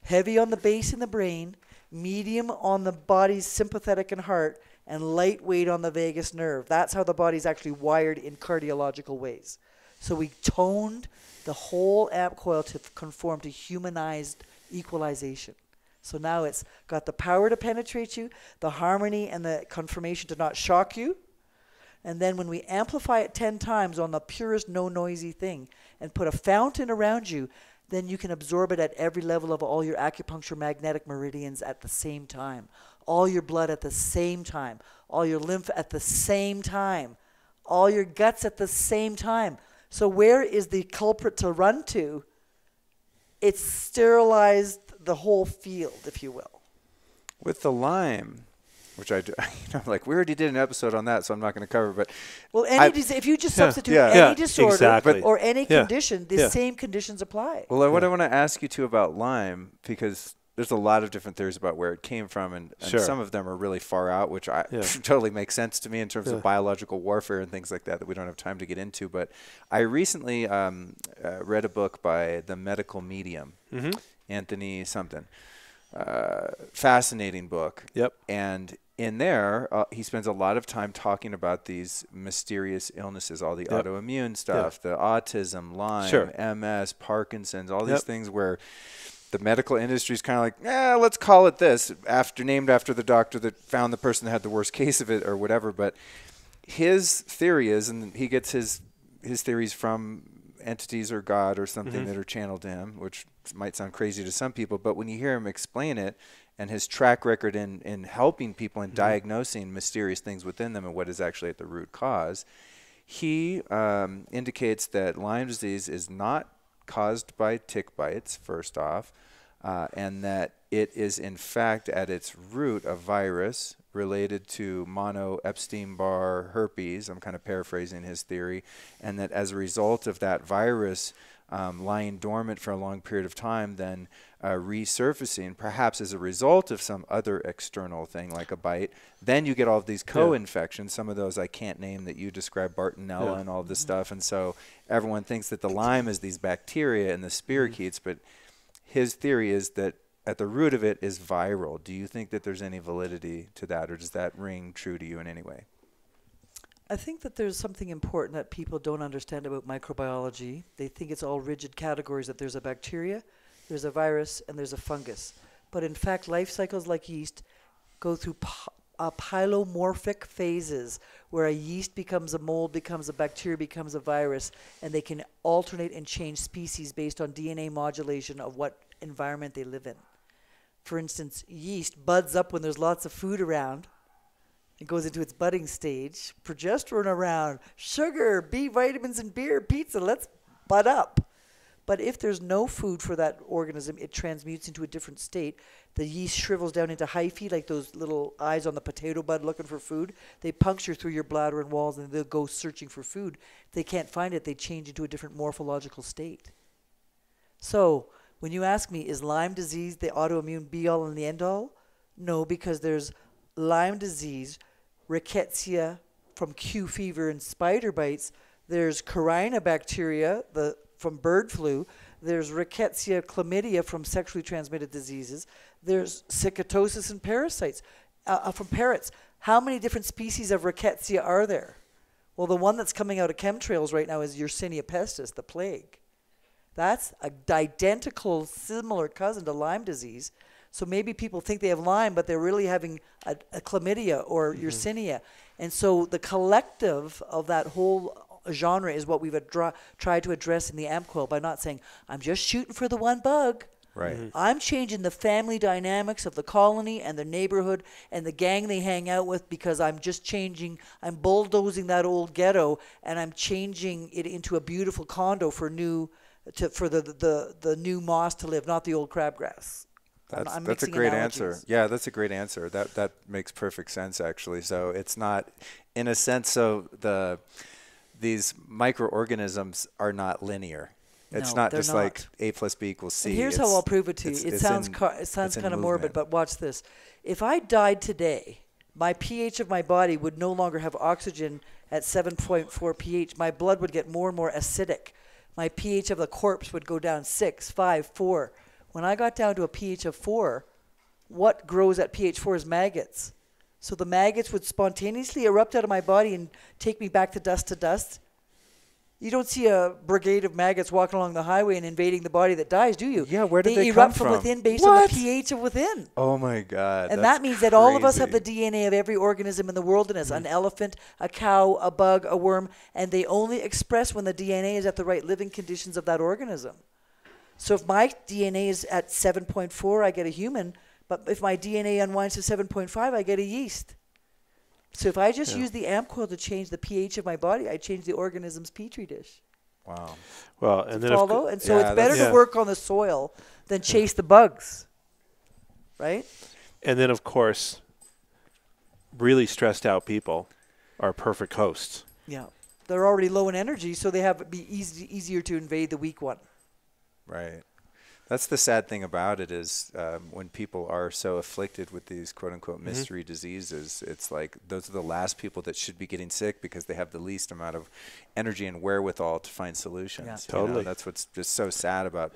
Speaker 2: heavy on the base in the brain, medium on the body's sympathetic and heart, and lightweight on the vagus nerve. That's how the body's actually wired in cardiological ways. So we toned the whole amp coil to conform to humanized equalization. So now it's got the power to penetrate you, the harmony and the conformation to not shock you. And then when we amplify it 10 times on the purest no noisy thing and put a fountain around you, then you can absorb it at every level of all your acupuncture magnetic meridians at the same time. All your blood at the same time, all your lymph at the same time, all your guts at the same time. So where is the culprit to run to? It's sterilized the whole field, if you will.
Speaker 1: With the Lyme, which I do, like we already did an episode on that, so I'm not going to cover. But
Speaker 2: well, if you just substitute any disorder or any condition, the same conditions apply.
Speaker 1: Well, what I want to ask you too about Lyme, because there's a lot of different theories about where it came from, and some of them are really far out, which totally makes sense to me in terms of biological warfare and things like that we don't have time to get into. But I recently read a book by the medical medium, Anthony something. Fascinating book. Yep. And in there, he spends a lot of time talking about these mysterious illnesses, all the autoimmune stuff, the autism, Lyme, MS, Parkinson's, all these things where the medical industry is kind of like, let's call it this, named after the doctor that found the person that had the worst case of it or whatever. But his theory is, and he gets his theories from entities or God or something that are channeled to him, which might sound crazy to some people, but when you hear him explain it and his track record in helping people and diagnosing mysterious things within them and what is actually at the root cause, he indicates that Lyme disease is not caused by tick bites, first off, and that it is in fact at its root a virus related to mono Epstein-Barr herpes. I'm kind of paraphrasing his theory, and that as a result of that virus lying dormant for a long period of time, then resurfacing, perhaps as a result of some other external thing like a bite, then you get all of these co-infections. Some of those I can't name that you describe, Bartonella and all of this stuff. And so everyone thinks that the Lyme is these bacteria and the spirochetes, but his theory is that at the root of it is viral. Do you think that there's any validity to that, or does that ring true to you in any way?
Speaker 2: I think that there's something important that people don't understand about microbiology. They think it's all rigid categories, that there's a bacteria, there's a virus, and there's a fungus. But in fact, life cycles like yeast go through pylomorphic phases, where a yeast becomes a mold, becomes a bacteria, becomes a virus, and they can alternate and change species based on DNA modulation of what environment they live in. For instance, yeast buds up when there's lots of food around. It goes into its budding stage. Progesterone around, sugar, B vitamins and beer, pizza, let's bud up. But if there's no food for that organism, it transmutes into a different state. The yeast shrivels down into hyphae, like those little eyes on the potato bud looking for food. They puncture through your bladder and walls, and they'll go searching for food. If they can't find it, they change into a different morphological state. So when you ask me, is Lyme disease the autoimmune be-all and the end-all? No, because there's Lyme disease, rickettsia from Q fever and spider bites. There's Corynebacteria from bird flu. There's rickettsia chlamydia from sexually transmitted diseases. There's sycotosis and parasites from parrots. How many different species of rickettsia are there? Well, the one that's coming out of chemtrails right now is Yersinia pestis, the plague. That's an identical, similar cousin to Lyme disease. So maybe people think they have Lyme, but they're really having a chlamydia or Yersinia. And so the collective of that whole genre is what we've tried to address in the AMP Coil by not saying, I'm just shooting for the one bug.
Speaker 1: Right.
Speaker 2: I'm changing the family dynamics of the colony and the neighborhood and the gang they hang out with, because I'm bulldozing that old ghetto and I'm changing it into a beautiful condo for the new moss to live, not the old crabgrass.
Speaker 1: That's a great answer. Yeah, that's a great answer. That makes perfect sense, actually. So it's not, in a sense, these microorganisms are not linear. It's not just like A plus B equals C.
Speaker 2: And here's how I'll prove it to you. It sounds kind of morbid, but watch this. If I died today, my pH of my body would no longer have oxygen at 7.4 pH. My blood would get more and more acidic. My pH of the corpse would go down 6, 5, 4. When I got down to a pH of 4, what grows at pH 4 is maggots. So the maggots would spontaneously erupt out of my body and take me back to dust. You don't see a brigade of maggots walking along the highway and invading the body that dies, do you?
Speaker 1: Yeah, where did they come
Speaker 2: erupt from within based on the pH of within.
Speaker 1: Oh my God.
Speaker 2: And that means that all of us have the DNA of every organism in the wilderness, an elephant, a cow, a bug, a worm, and they only express when the DNA is at the right living conditions of that organism. So if my DNA is at 7.4, I get a human, but if my DNA unwinds to 7.5, I get a yeast. So if I just use the AMP Coil to change the pH of my body, I change the organism's petri dish.
Speaker 1: Wow.
Speaker 3: Well, and then
Speaker 2: and so it's better to work on the soil than chase the bugs, right?
Speaker 3: And then, of course, really stressed out people are perfect hosts.
Speaker 2: Yeah, they're already low in energy, so it'd be easier to invade the weak one.
Speaker 1: Right. That's the sad thing about it is when people are so afflicted with these quote-unquote mystery diseases, it's like those are the last people that should be getting sick because they have the least amount of energy and wherewithal to find solutions.
Speaker 2: Yeah.
Speaker 3: Totally.
Speaker 1: You know, that's what's just so sad about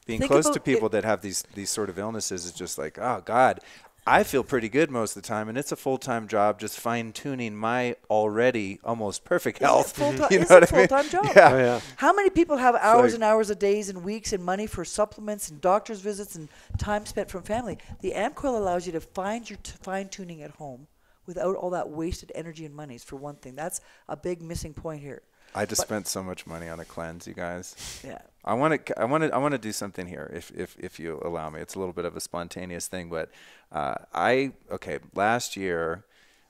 Speaker 1: being
Speaker 2: Think
Speaker 1: close to people that have these sort of illnesses. Is just like, oh, God, I feel pretty good most of the time, and it's a full-time job just fine-tuning my already almost perfect health.
Speaker 2: It's a full-time job.
Speaker 1: Yeah.
Speaker 3: Oh, yeah.
Speaker 2: How many people have hours and hours of days and weeks and money for supplements and doctor's visits and time spent from family? The AMP Coil allows you to find your fine-tuning at home without all that wasted energy and money, for one thing. That's a big missing point here.
Speaker 1: I just spent so much money on a cleanse, you guys.
Speaker 2: Yeah.
Speaker 1: I want to do something here, if you allow me. It's a little bit of a spontaneous thing, but last year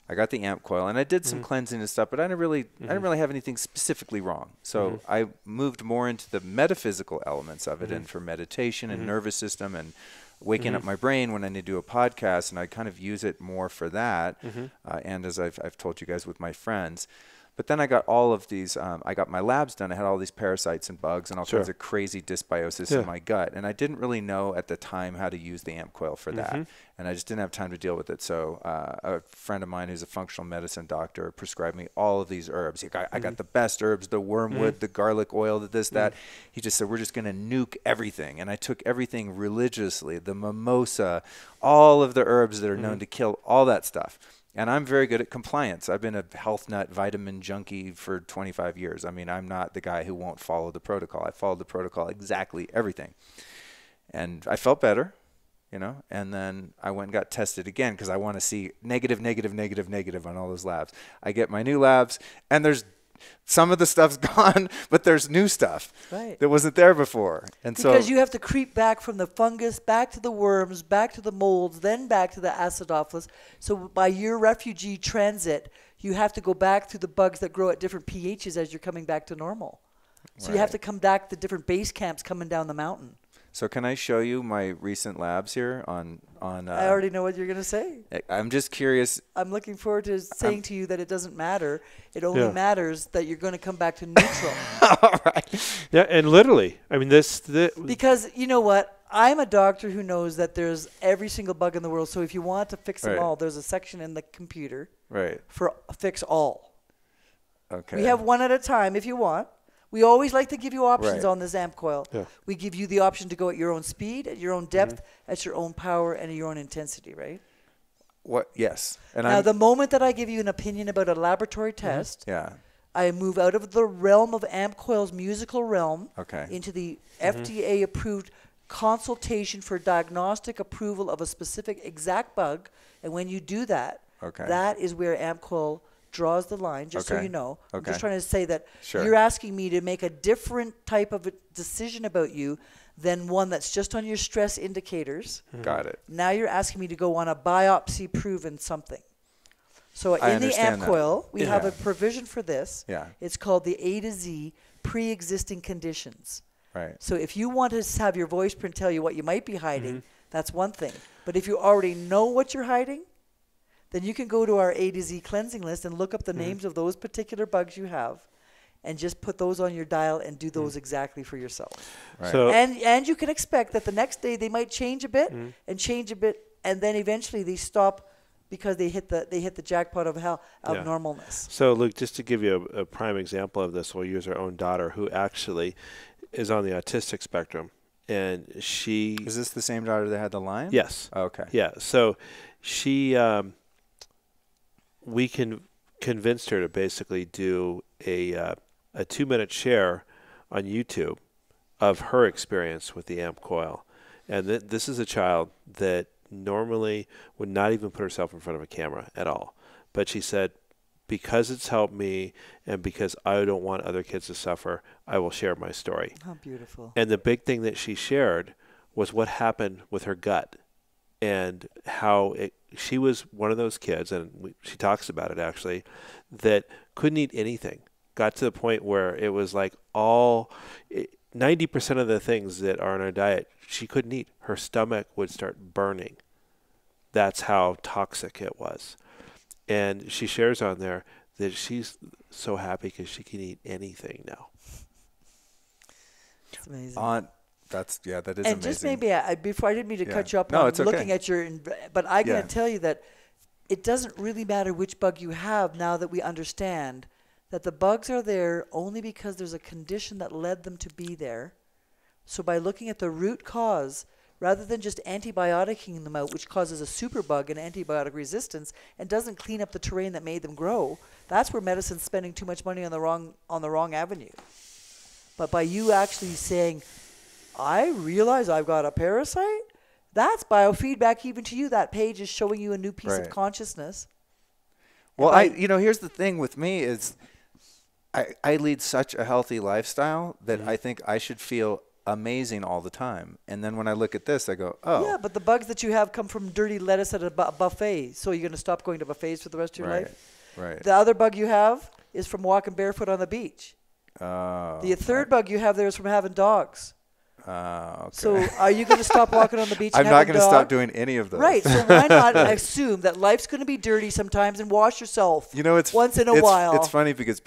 Speaker 1: I got the AMP Coil and I did some cleansing and stuff, but I didn't really have anything specifically wrong. So I moved more into the metaphysical elements of it, and for meditation and nervous system and waking up my brain when I need to do a podcast, and I kind of use it more for that. And as I've told you guys with my friends. But then I got all of these, I got my labs done. I had all these parasites and bugs and all kinds of crazy dysbiosis in my gut. And I didn't really know at the time how to use the AMP Coil for that. And I just didn't have time to deal with it. So a friend of mine who's a functional medicine doctor prescribed me all of these herbs. I got the best herbs, the wormwood, the garlic oil, that. He just said, we're just going to nuke everything. And I took everything religiously, the mimosa, all of the herbs that are known to kill, all that stuff. And I'm very good at compliance. I've been a health nut vitamin junkie for 25 years. I mean, I'm not the guy who won't follow the protocol. I followed the protocol exactly everything. And I felt better, you know, and then I went and got tested again because I want to see negative on all those labs. I get my new labs, and there's some of the stuff's gone, but there's new stuff that wasn't there before. And
Speaker 2: because you have to creep back from the fungus, back to the worms, back to the molds, then back to the acidophilus. So by your refugee transit, you have to go back through the bugs that grow at different pHs as you're coming back to normal. So you have to come back to different base camps coming down the mountain.
Speaker 1: So can I show you my recent labs here on
Speaker 2: I already know what you're going to say.
Speaker 1: I'm just curious.
Speaker 2: I'm looking forward to saying to you that it doesn't matter. It only matters that you're going to come back to neutral.
Speaker 1: All right.
Speaker 3: Yeah, and literally, I mean,
Speaker 2: because you know what? I'm a doctor who knows that there's every single bug in the world. So if you want to fix them all, there's a section in the computer for fix all.
Speaker 1: Okay.
Speaker 2: We have one at a time if you want. We always like to give you options on this AMP Coil.
Speaker 3: Yeah.
Speaker 2: We give you the option to go at your own speed, at your own depth, at your own power, and at your own intensity, right?
Speaker 1: What? Yes. And
Speaker 2: now, the moment that I give you an opinion about a laboratory test, I move out of the realm of AMP Coil's musical realm into the FDA-approved consultation for diagnostic approval of a specific exact bug. And when you do that, that is where Coil draws the line, just so you know. I'm just trying to say that you're asking me to make a different type of a decision about you than one that's just on your stress indicators.
Speaker 1: Got it.
Speaker 2: Now you're asking me to go on a biopsy-proven something. So in the Coil, we have a provision for this.
Speaker 1: Yeah.
Speaker 2: It's called the A to Z pre-existing conditions.
Speaker 1: Right.
Speaker 2: So if you want to have your voice print tell you what you might be hiding, that's one thing. But if you already know what you're hiding, then you can go to our A to Z cleansing list and look up the names of those particular bugs you have and just put those on your dial and do those exactly for yourself.
Speaker 1: Right.
Speaker 3: So
Speaker 2: And you can expect that the next day they might change a bit and change a bit, and then eventually they stop because they hit the jackpot of normalness.
Speaker 3: So Luke, just to give you a prime example of this, we'll use our own daughter, who actually is on the autistic spectrum, and she
Speaker 1: is this the same daughter that had the Lyme?
Speaker 3: Yes.
Speaker 1: Okay.
Speaker 3: Yeah. So she we convinced her to basically do a 2-minute share on YouTube of her experience with the Coil. And this is a child that normally would not even put herself in front of a camera at all. But she said, because it's helped me and because I don't want other kids to suffer, I will share my story.
Speaker 2: How beautiful.
Speaker 3: And the big thing that she shared was what happened with her gut and how she was one of those kids, and she talks about it actually, that couldn't eat anything. Got to the point where it was like 90% of the things that are in our diet, she couldn't eat. Her stomach would start burning. That's how toxic it was. And she shares on there that she's so happy because she can eat anything now.
Speaker 2: It's amazing.
Speaker 1: That is
Speaker 2: and
Speaker 1: amazing.
Speaker 2: And just maybe, before I didn't mean to cut you up
Speaker 1: on
Speaker 2: looking at your, but I'm going to tell you that it doesn't really matter which bug you have now that we understand that the bugs are there only because there's a condition that led them to be there. So by looking at the root cause, rather than just antibioticing them out, which causes a superbug and antibiotic resistance and doesn't clean up the terrain that made them grow, that's where medicine's spending too much money on the wrong avenue. But by you actually saying, I realize I've got a parasite, that's biofeedback even to you. That page is showing you a new piece of consciousness.
Speaker 1: Well, here's the thing with me is I lead such a healthy lifestyle that I think I should feel amazing all the time. And then when I look at this, I go, oh.
Speaker 2: Yeah, but the bugs that you have come from dirty lettuce at a buffet. So you're going to stop going to buffets for the rest of your life?
Speaker 1: Right.
Speaker 2: The other bug you have is from walking barefoot on the beach. The third bug you have there is from having dogs.
Speaker 1: Okay.
Speaker 2: So are you going to stop walking on the beach?
Speaker 1: I'm not going to stop doing any of those.
Speaker 2: Right. So why not assume that life's going to be dirty sometimes and wash yourself once in a while?
Speaker 1: It's funny because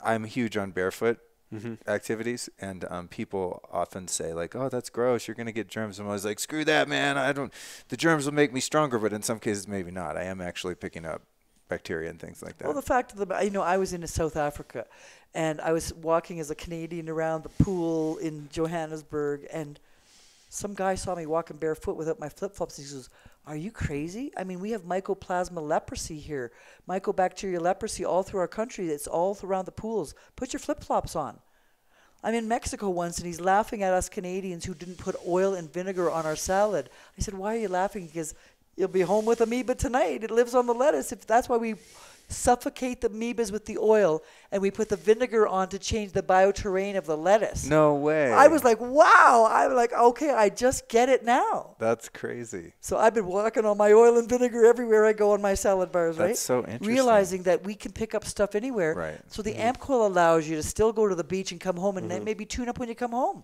Speaker 1: I'm huge on barefoot activities, and people often say like, oh, that's gross, you're going to get germs. And I was like, screw that, man. The germs will make me stronger, but in some cases maybe not. I am actually picking up bacteria and things like that.
Speaker 2: Well, the fact of I was in South Africa, and I was walking as a Canadian around the pool in Johannesburg, and some guy saw me walking barefoot without my flip-flops. He says, are you crazy? I mean, we have mycoplasma leprosy here, mycobacterial leprosy all through our country. It's all around the pools. Put your flip-flops on. I'm in Mexico once, and he's laughing at us Canadians who didn't put oil and vinegar on our salad. I said, why are you laughing? Because you'll be home with amoeba tonight. It lives on the lettuce. That's why we suffocate the amoebas with the oil, and we put the vinegar on to change the bioterrain of the lettuce.
Speaker 1: No way.
Speaker 2: I was like, wow. I'm like, okay, I just get it now.
Speaker 1: That's crazy.
Speaker 2: So I've been walking on my oil and vinegar everywhere I go on my salad bars, right?
Speaker 1: That's so interesting.
Speaker 2: Realizing that we can pick up stuff anywhere.
Speaker 1: Right.
Speaker 2: So the Coil allows you to still go to the beach and come home and then maybe tune up when you come home.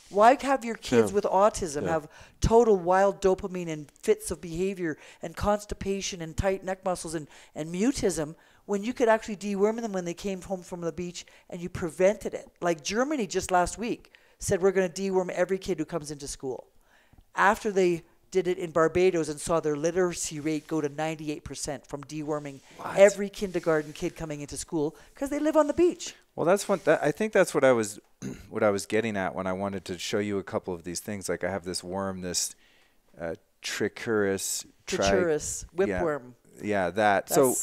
Speaker 2: Why have your kids with autism have total wild dopamine and fits of behavior and constipation and tight neck muscles and mutism when you could actually deworm them when they came home from the beach and you prevented it? Like Germany just last week said we're going to deworm every kid who comes into school. After they did it in Barbados and saw their literacy rate go to 98% from deworming every kindergarten kid coming into school because they live on the beach.
Speaker 1: Well, I think that's what I was getting at when I wanted to show you a couple of these things. Like I have this worm, this Trichuris
Speaker 2: whipworm.
Speaker 1: Yeah, that. So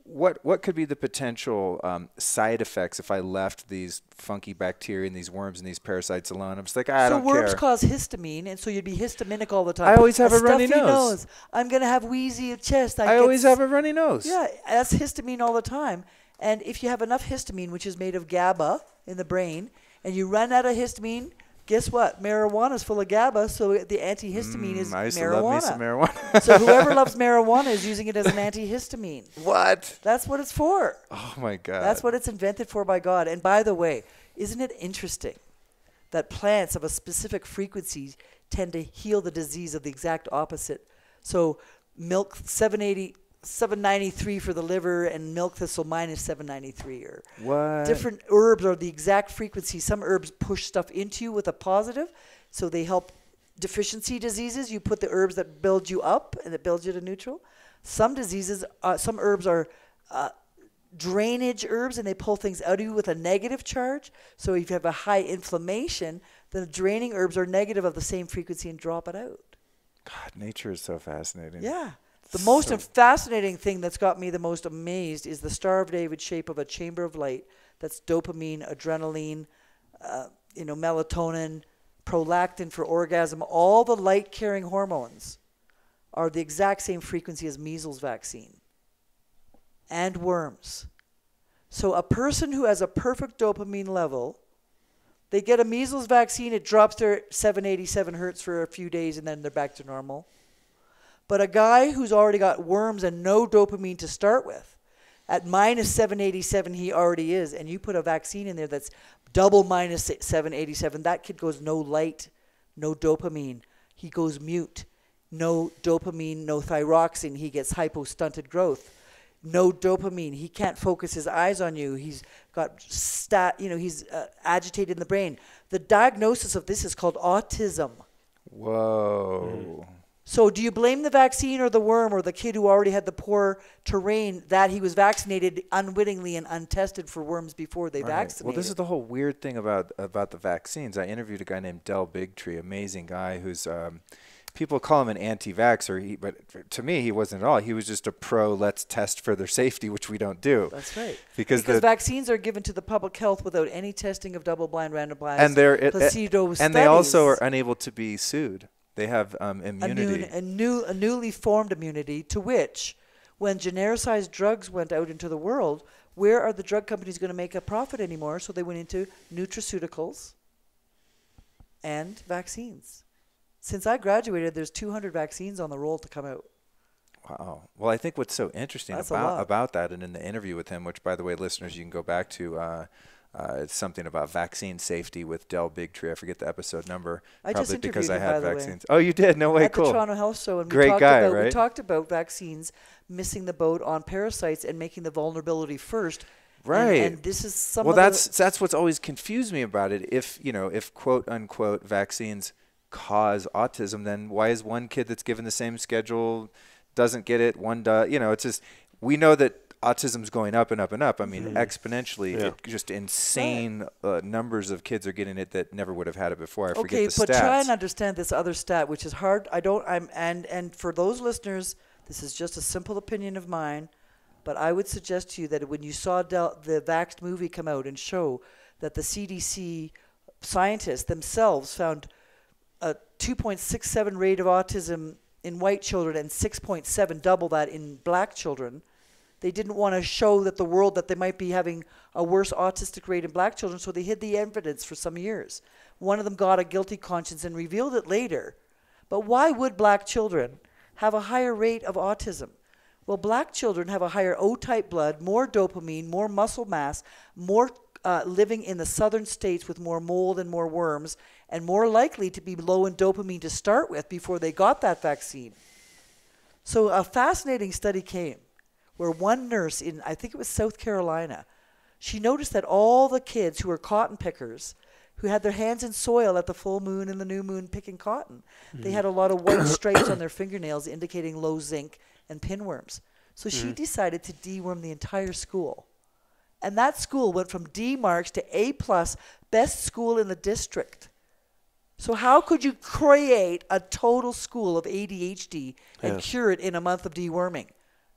Speaker 1: what could be the potential side effects if I left these funky bacteria and these worms and these parasites alone? I'm just like, I don't care.
Speaker 2: So worms cause histamine, and so you'd be histaminic all the time.
Speaker 1: I always have a runny
Speaker 2: stuffy
Speaker 1: nose.
Speaker 2: I'm going to have wheezy chest.
Speaker 1: I always have a runny nose.
Speaker 2: Yeah, that's histamine all the time. And if you have enough histamine, which is made of GABA in the brain, and you run out of histamine, guess what? Marijuana is full of GABA, so the antihistamine is marijuana.
Speaker 1: I used to love me some marijuana.
Speaker 2: So whoever loves marijuana is using it as an antihistamine.
Speaker 1: What?
Speaker 2: That's what it's for.
Speaker 1: Oh, my God.
Speaker 2: That's what it's invented for by God. And by the way, isn't it interesting that plants of a specific frequency tend to heal the disease of the exact opposite? So milk 793 for the liver, and milk thistle minus 793. Or
Speaker 1: what?
Speaker 2: Different herbs are the exact frequency. Some herbs push stuff into you with a positive, so they help deficiency diseases. You put the herbs that build you up and that build you to neutral. Some diseases, some herbs are drainage herbs, and they pull things out of you with a negative charge. So if you have a high inflammation, the draining herbs are negative of the same frequency and drop it out.
Speaker 1: God, nature is so fascinating.
Speaker 2: Yeah. The most fascinating thing that's got me the most amazed is the Star of David shape of a chamber of light. That's dopamine, adrenaline, melatonin, prolactin for orgasm. All the light-carrying hormones are the exact same frequency as measles vaccine and worms. So a person who has a perfect dopamine level, they get a measles vaccine, it drops their 787 hertz for a few days, and then they're back to normal. But a guy who's already got worms and no dopamine to start with, at minus 787 he already is, and you put a vaccine in there that's double minus 787, that kid goes no light, no dopamine. He goes mute. No dopamine, no thyroxine. He gets hypostunted growth. No dopamine. He can't focus his eyes on you. He's got he's agitated in the brain. The diagnosis of this is called autism.
Speaker 1: Whoa.
Speaker 2: So do you blame the vaccine or the worm or the kid who already had the poor terrain that he was vaccinated unwittingly and untested for worms before they vaccinated?
Speaker 1: Well, this is the whole weird thing about the vaccines. I interviewed a guy named Del Bigtree, amazing guy who's people call him an anti-vaxxer, but to me he wasn't at all. He was just a pro, let's test for their safety, which we don't do.
Speaker 2: That's right.
Speaker 1: Because
Speaker 2: vaccines are given to the public health without any testing of double-blind, randomized, placebo studies.
Speaker 1: And they also are unable to be sued. They have immunity.
Speaker 2: A newly formed immunity to which, when genericized drugs went out into the world, where are the drug companies going to make a profit anymore? So they went into nutraceuticals and vaccines. Since I graduated, there's 200 vaccines on the roll to come out.
Speaker 1: Wow. Well, I think what's so interesting about that, and in the interview with him, which, by the way, listeners, you can go back to, it's something about vaccine safety with Del Bigtree. I forget the episode number.
Speaker 2: I
Speaker 1: probably
Speaker 2: just interviewed
Speaker 1: because I
Speaker 2: him,
Speaker 1: had
Speaker 2: by the
Speaker 1: vaccines. Way. Oh, you did? No way.
Speaker 2: At
Speaker 1: cool.
Speaker 2: the Toronto Health Show, and
Speaker 1: Great guy, right?
Speaker 2: We talked about vaccines missing the boat on parasites and making the vulnerability first.
Speaker 1: Right.
Speaker 2: And this is some.
Speaker 1: Well, that's what's always confused me about it. If quote unquote vaccines cause autism, then why is one kid that's given the same schedule doesn't get it? One does. It's just we know that autism's going up and up and up. I mean, exponentially, just insane numbers of kids are getting it that never would have had it before. I forget the stats.
Speaker 2: Okay, but try and understand this other stat, which is hard. And for those listeners, this is just a simple opinion of mine, but I would suggest to you that when you saw the Vaxxed movie come out and show that the CDC scientists themselves found a 2.67 rate of autism in white children and 6.7, double that in black children. They didn't want to show that the world that they might be having a worse autistic rate in black children, so they hid the evidence for some years. One of them got a guilty conscience and revealed it later. But why would black children have a higher rate of autism? Well, black children have a higher O-type blood, more dopamine, more muscle mass, more living in the southern states with more mold and more worms, and more likely to be low in dopamine to start with before they got that vaccine. So a fascinating study came where one nurse in, I think it was South Carolina, she noticed that all the kids who were cotton pickers, who had their hands in soil at the full moon and the new moon picking cotton, they had a lot of white stripes on their fingernails indicating low zinc and pinworms. So she decided to deworm the entire school. And that school went from D marks to A+, best school in the district. So how could you create a total school of ADHD and cure it in a month of deworming?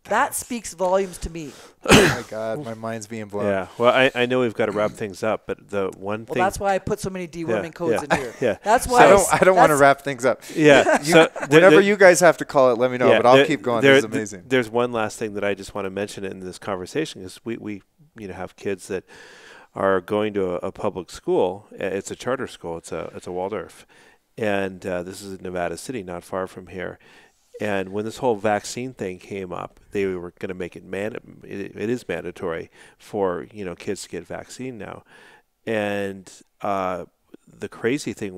Speaker 2: That speaks volumes to me.
Speaker 1: Oh my God, my mind's being blown.
Speaker 3: Yeah. Well, I know we've got to wrap things up, but the one thing.
Speaker 2: Well, that's why I put so many deworming codes in here.
Speaker 3: Yeah.
Speaker 2: That's why
Speaker 1: I don't want to wrap things up.
Speaker 3: Yeah. So
Speaker 1: Whenever you guys have to call it, let me know. But I'll keep going. This is amazing.
Speaker 3: There's one last thing that I just want to mention in this conversation is we have kids that are going to a public school. It's a charter school. It's a Waldorf, and this is in Nevada City, not far from here. And when this whole vaccine thing came up, they were going to make it it is mandatory for kids to get vaccine now. And the crazy thing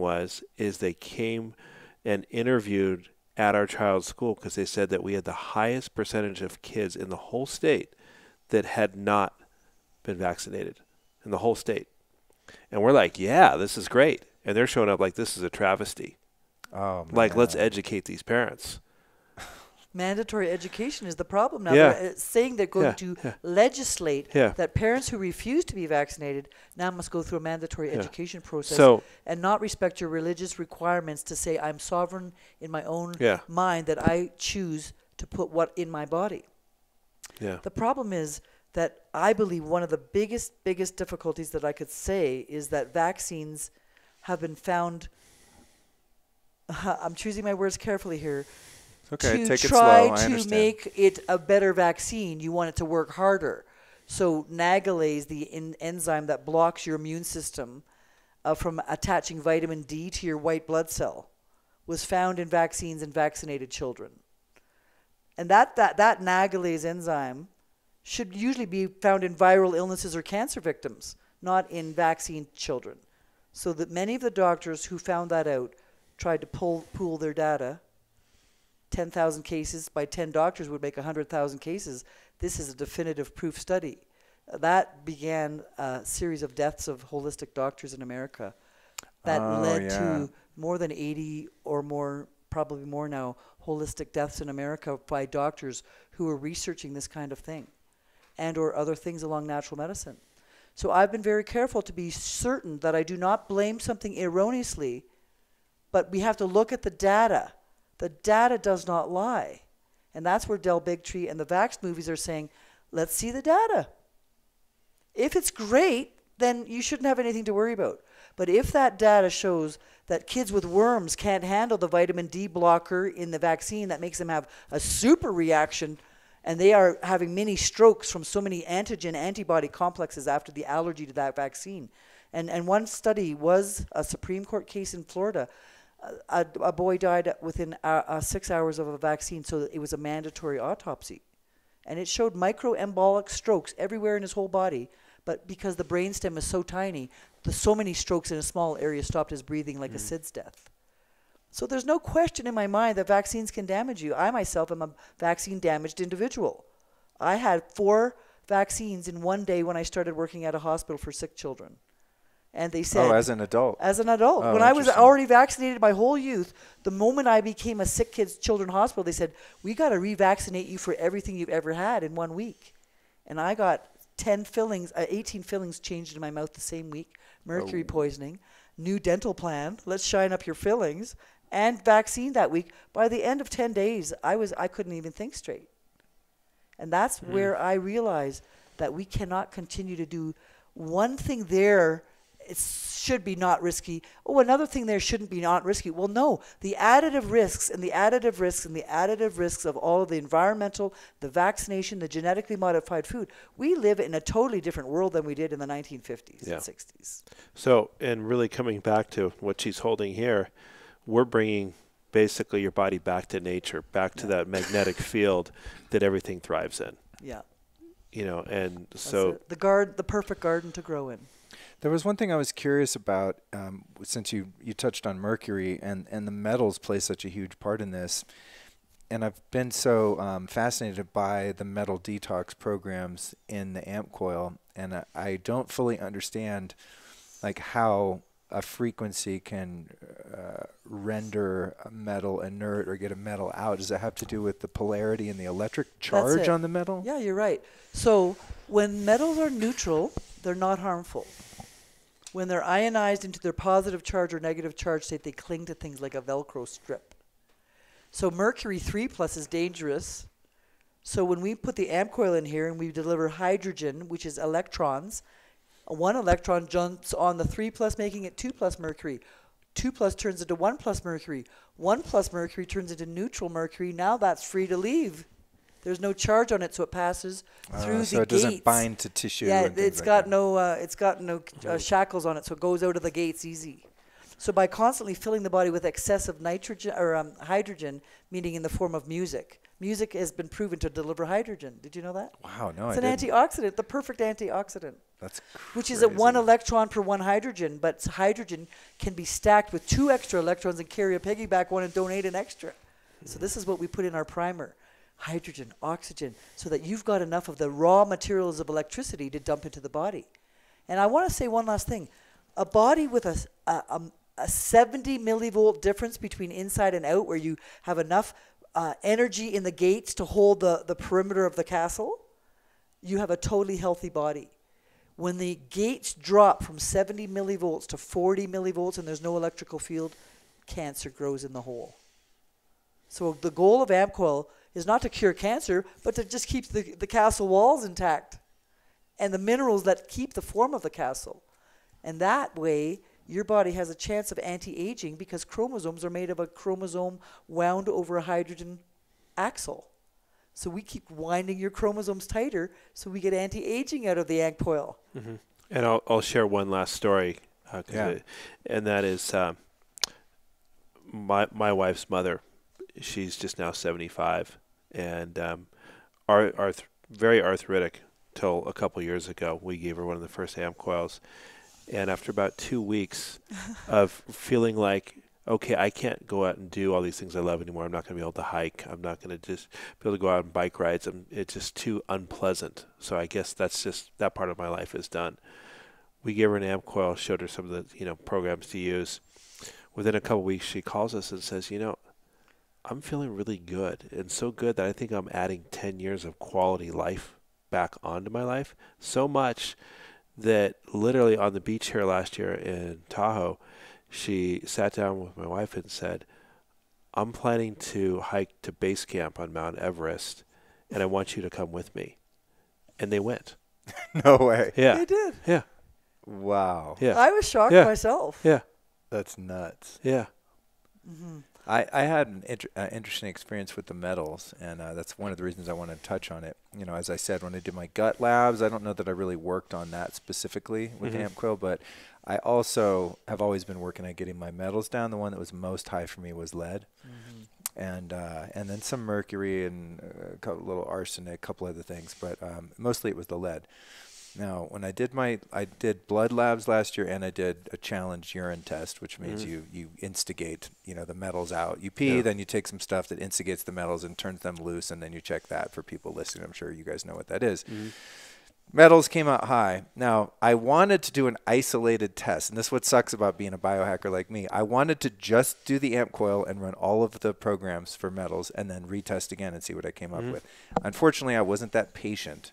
Speaker 3: is they came and interviewed at our child's school because they said that we had the highest percentage of kids in the whole state that had not been vaccinated in the whole state. And we're like, yeah, this is great. And they're showing up like this is a travesty.
Speaker 1: Oh, man.
Speaker 3: Like, let's educate these parents.
Speaker 2: Mandatory education is the problem now.
Speaker 3: Yeah.
Speaker 2: They're saying they're going to legislate that parents who refuse to be vaccinated now must go through a mandatory education process and not respect your religious requirements to say I'm sovereign in my own mind that I choose to put what in my body. Yeah. The problem is that I believe one of the biggest difficulties that I could say is that vaccines have been found, I'm choosing my words carefully here,
Speaker 1: okay,
Speaker 2: to
Speaker 1: take it
Speaker 2: try
Speaker 1: slow. I
Speaker 2: to
Speaker 1: understand.
Speaker 2: make it a better vaccine, you want it to work harder. So nagalase, the enzyme that blocks your immune system from attaching vitamin D to your white blood cell, was found in vaccines in vaccinated children. And that nagalase enzyme should usually be found in viral illnesses or cancer victims, not in vaccine children. So that many of the doctors who found that out tried to pool their data. 10,000 cases by 10 doctors would make 100,000 cases. This is a definitive proof study. That began a series of deaths of holistic doctors in America that led to more than 80 or more, probably more now, holistic deaths in America by doctors who were researching this kind of thing and or other things along natural medicine. So I've been very careful to be certain that I do not blame something erroneously, but we have to look at the data. The data does not lie. And that's where Del Bigtree and the Vax movies are saying, let's see the data. If it's great, then you shouldn't have anything to worry about. But if that data shows that kids with worms can't handle the vitamin D blocker in the vaccine that makes them have a super reaction, and they are having many strokes from so many antigen-antibody complexes after the allergy to that vaccine. And one study was a Supreme Court case in Florida. A boy died within 6 hours of a vaccine, so it was a mandatory autopsy. And it showed microembolic strokes everywhere in his whole body, but because the brainstem is so tiny, so many strokes in a small area stopped his breathing like a SIDS death. So there's no question in my mind that vaccines can damage you. I myself am a vaccine-damaged individual. I had 4 vaccines in one day when I started working at a hospital for sick children. And they said...
Speaker 1: Oh, as an adult?
Speaker 2: As an adult.
Speaker 1: Oh,
Speaker 2: when I was already vaccinated my whole youth, the moment I became a sick children's hospital, they said, we got to revaccinate you for everything you've ever had in 1 week. And I got 18 fillings changed in my mouth the same week, mercury poisoning, new dental plan, let's shine up your fillings, and vaccine that week. By the end of 10 days, I couldn't even think straight. And that's where I realized that we cannot continue to do one thing there. It should be not risky. Oh, another thing there shouldn't be not risky. Well, no, the additive risks and the additive risks and the additive risks of all of the environmental, the vaccination, the genetically modified food. We live in a totally different world than we did in the 1950s and 60s.
Speaker 3: So, and really coming back to what she's holding here, we're bringing basically your body back to nature, back to that magnetic field that everything thrives in.
Speaker 2: Yeah.
Speaker 3: And so
Speaker 2: the perfect garden to grow in.
Speaker 1: There was one thing I was curious about, since you touched on mercury and the metals play such a huge part in this. And I've been so fascinated by the metal detox programs in the AMP Coil. And I don't fully understand like how a frequency can render a metal inert or get a metal out. Does it have to do with the polarity and the electric charge on the metal?
Speaker 2: Yeah, you're right. So when metals are neutral, they're not harmful. When they're ionized into their positive charge or negative charge state, they cling to things like a Velcro strip. So mercury 3+ is dangerous. So when we put the amp coil in here and we deliver hydrogen, which is electrons, one electron jumps on the 3+, making it 2+ mercury. 2+ turns into 1+ mercury. 1+ mercury turns into neutral mercury. Now that's free to leave. There's no charge on it, so it passes through the gates.
Speaker 1: So it doesn't bind to tissue.
Speaker 2: Yeah,
Speaker 1: and
Speaker 2: it's got no shackles on it, so it goes out of the gates easy. So by constantly filling the body with excessive nitrogen or hydrogen, meaning in the form of music has been proven to deliver hydrogen. Did you know that?
Speaker 1: Wow, no,
Speaker 2: it's an antioxidant, the perfect antioxidant.
Speaker 1: That's crazy.
Speaker 2: Which is at 1 electron per 1 hydrogen, but hydrogen can be stacked with 2 extra electrons and carry a piggyback one and donate an extra. So this is what we put in our primer. Hydrogen, oxygen, so that you've got enough of the raw materials of electricity to dump into the body. And I want to say one last thing. A body with a 70 millivolt difference between inside and out, where you have enough energy in the gates to hold the perimeter of the castle, you have a totally healthy body. When the gates drop from 70 millivolts to 40 millivolts and there's no electrical field, cancer grows in the hole. So the goal of amp coil is not to cure cancer, but to just keep the castle walls intact and the minerals that keep the form of the castle. And that way, your body has a chance of anti-aging because chromosomes are made of a chromosome wound over a hydrogen axle. So we keep winding your chromosomes tighter so we get anti-aging out of the amp coil.
Speaker 3: Mm-hmm. And I'll share one last story, and that is my wife's mother. She's just now 75, and very arthritic till a couple years ago. We gave her one of the first amp coils. And after about 2 weeks of feeling like, okay, I can't go out and do all these things I love anymore. I'm not going to be able to hike. I'm not going to just be able to go out on bike rides. It's just too unpleasant. So I guess that's just that part of my life is done. We gave her an amp coil, showed her some of the programs to use. Within a couple of weeks, she calls us and says, I'm feeling really good, and so good that I think I'm adding 10 years of quality life back onto my life. So much that literally on the beach here last year in Tahoe, she sat down with my wife and said, I'm planning to hike to base camp on Mount Everest, and I want you to come with me. And they went.
Speaker 1: No way.
Speaker 3: Yeah.
Speaker 2: They did.
Speaker 3: Yeah.
Speaker 1: Wow.
Speaker 3: Yeah.
Speaker 2: I was shocked myself.
Speaker 3: Yeah.
Speaker 1: That's nuts.
Speaker 3: Yeah.
Speaker 2: Mm-hmm.
Speaker 1: I had an interesting experience with the metals, and that's one of the reasons I wanted to touch on it. As I said, when I did my gut labs, I don't know that I really worked on that specifically with the amp coil, but I also have always been working at getting my metals down. The one that was most high for me was lead, and then some mercury and a couple little arsenic, a couple other things, but mostly it was the lead. Now, when I did blood labs last year, and I did a challenge urine test, which means you instigate, the metals out. You pee, then you take some stuff that instigates the metals and turns them loose, and then you check that. For people listening, I'm sure you guys know what that is. Metals came out high. Now, I wanted to do an isolated test, and this is what sucks about being a biohacker like me. I wanted to just do the amp coil and run all of the programs for metals and then retest again and see what I came up with. Unfortunately, I wasn't that patient.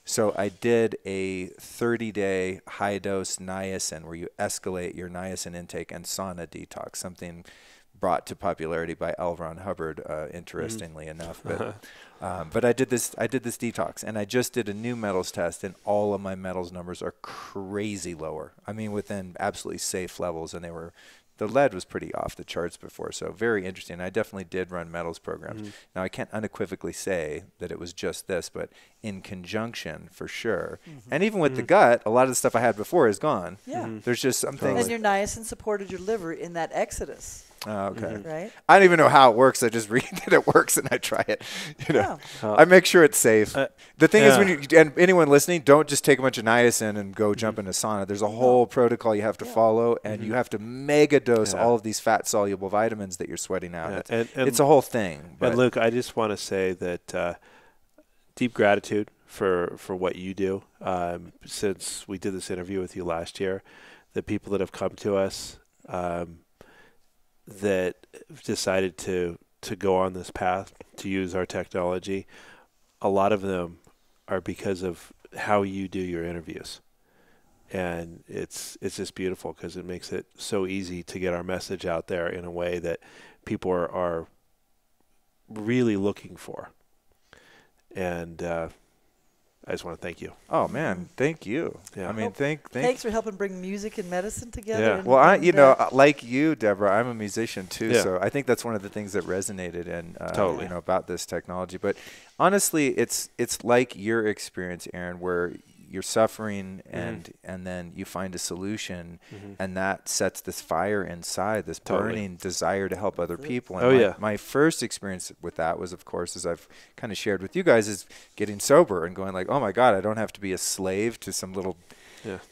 Speaker 1: So I did a 30-day high-dose niacin where you escalate your niacin intake and sauna detox, something brought to popularity by L. Ron Hubbard, interestingly enough. But I did this detox, and I just did a new metals test, and all of my metals numbers are crazy lower. I mean, within absolutely safe levels, and the lead was pretty off the charts before, so very interesting. I definitely did run metals programs. Now, I can't unequivocally say that it was just this, but in conjunction, for sure. And even with the gut, a lot of the stuff I had before is gone.
Speaker 2: Yeah.
Speaker 1: There's just some things.
Speaker 2: And your niacin supported your liver in that exodus.
Speaker 1: Oh, okay.
Speaker 2: Right?
Speaker 1: I don't even know how it works. I just read that it works and I try it. I make sure it's safe. The thing is, and anyone listening, don't just take a bunch of niacin and go jump in a sauna. There's a whole protocol you have to follow, and you have to mega dose all of these fat soluble vitamins that you're sweating out. And it's a whole thing.
Speaker 3: And Luke, I just want to say that deep gratitude for what you do. Since we did this interview with you last year, the people that have come to us, that decided to go on this path, to use our technology, a lot of them are because of how you do your interviews. And it's just beautiful because it makes it so easy to get our message out there in a way that people are really looking for. And I just want to thank you.
Speaker 1: Oh man, thank you.
Speaker 3: Yeah.
Speaker 1: I mean,
Speaker 2: thanks for helping bring music and medicine together.
Speaker 3: Yeah.
Speaker 2: And,
Speaker 1: well, you know, like you, Deborah, I'm a musician too,
Speaker 3: Yeah.
Speaker 1: so I think that's one of the things that resonated and
Speaker 3: Totally.
Speaker 1: you know, about this technology. But honestly, it's like your experience, Aaron, where you're suffering and then you find a solution, and that sets this fire inside, this burning desire to help other people. And my first experience with that was, of course, as I've kind of shared with you guys, is getting sober and going like, oh my God, I don't have to be a slave to some little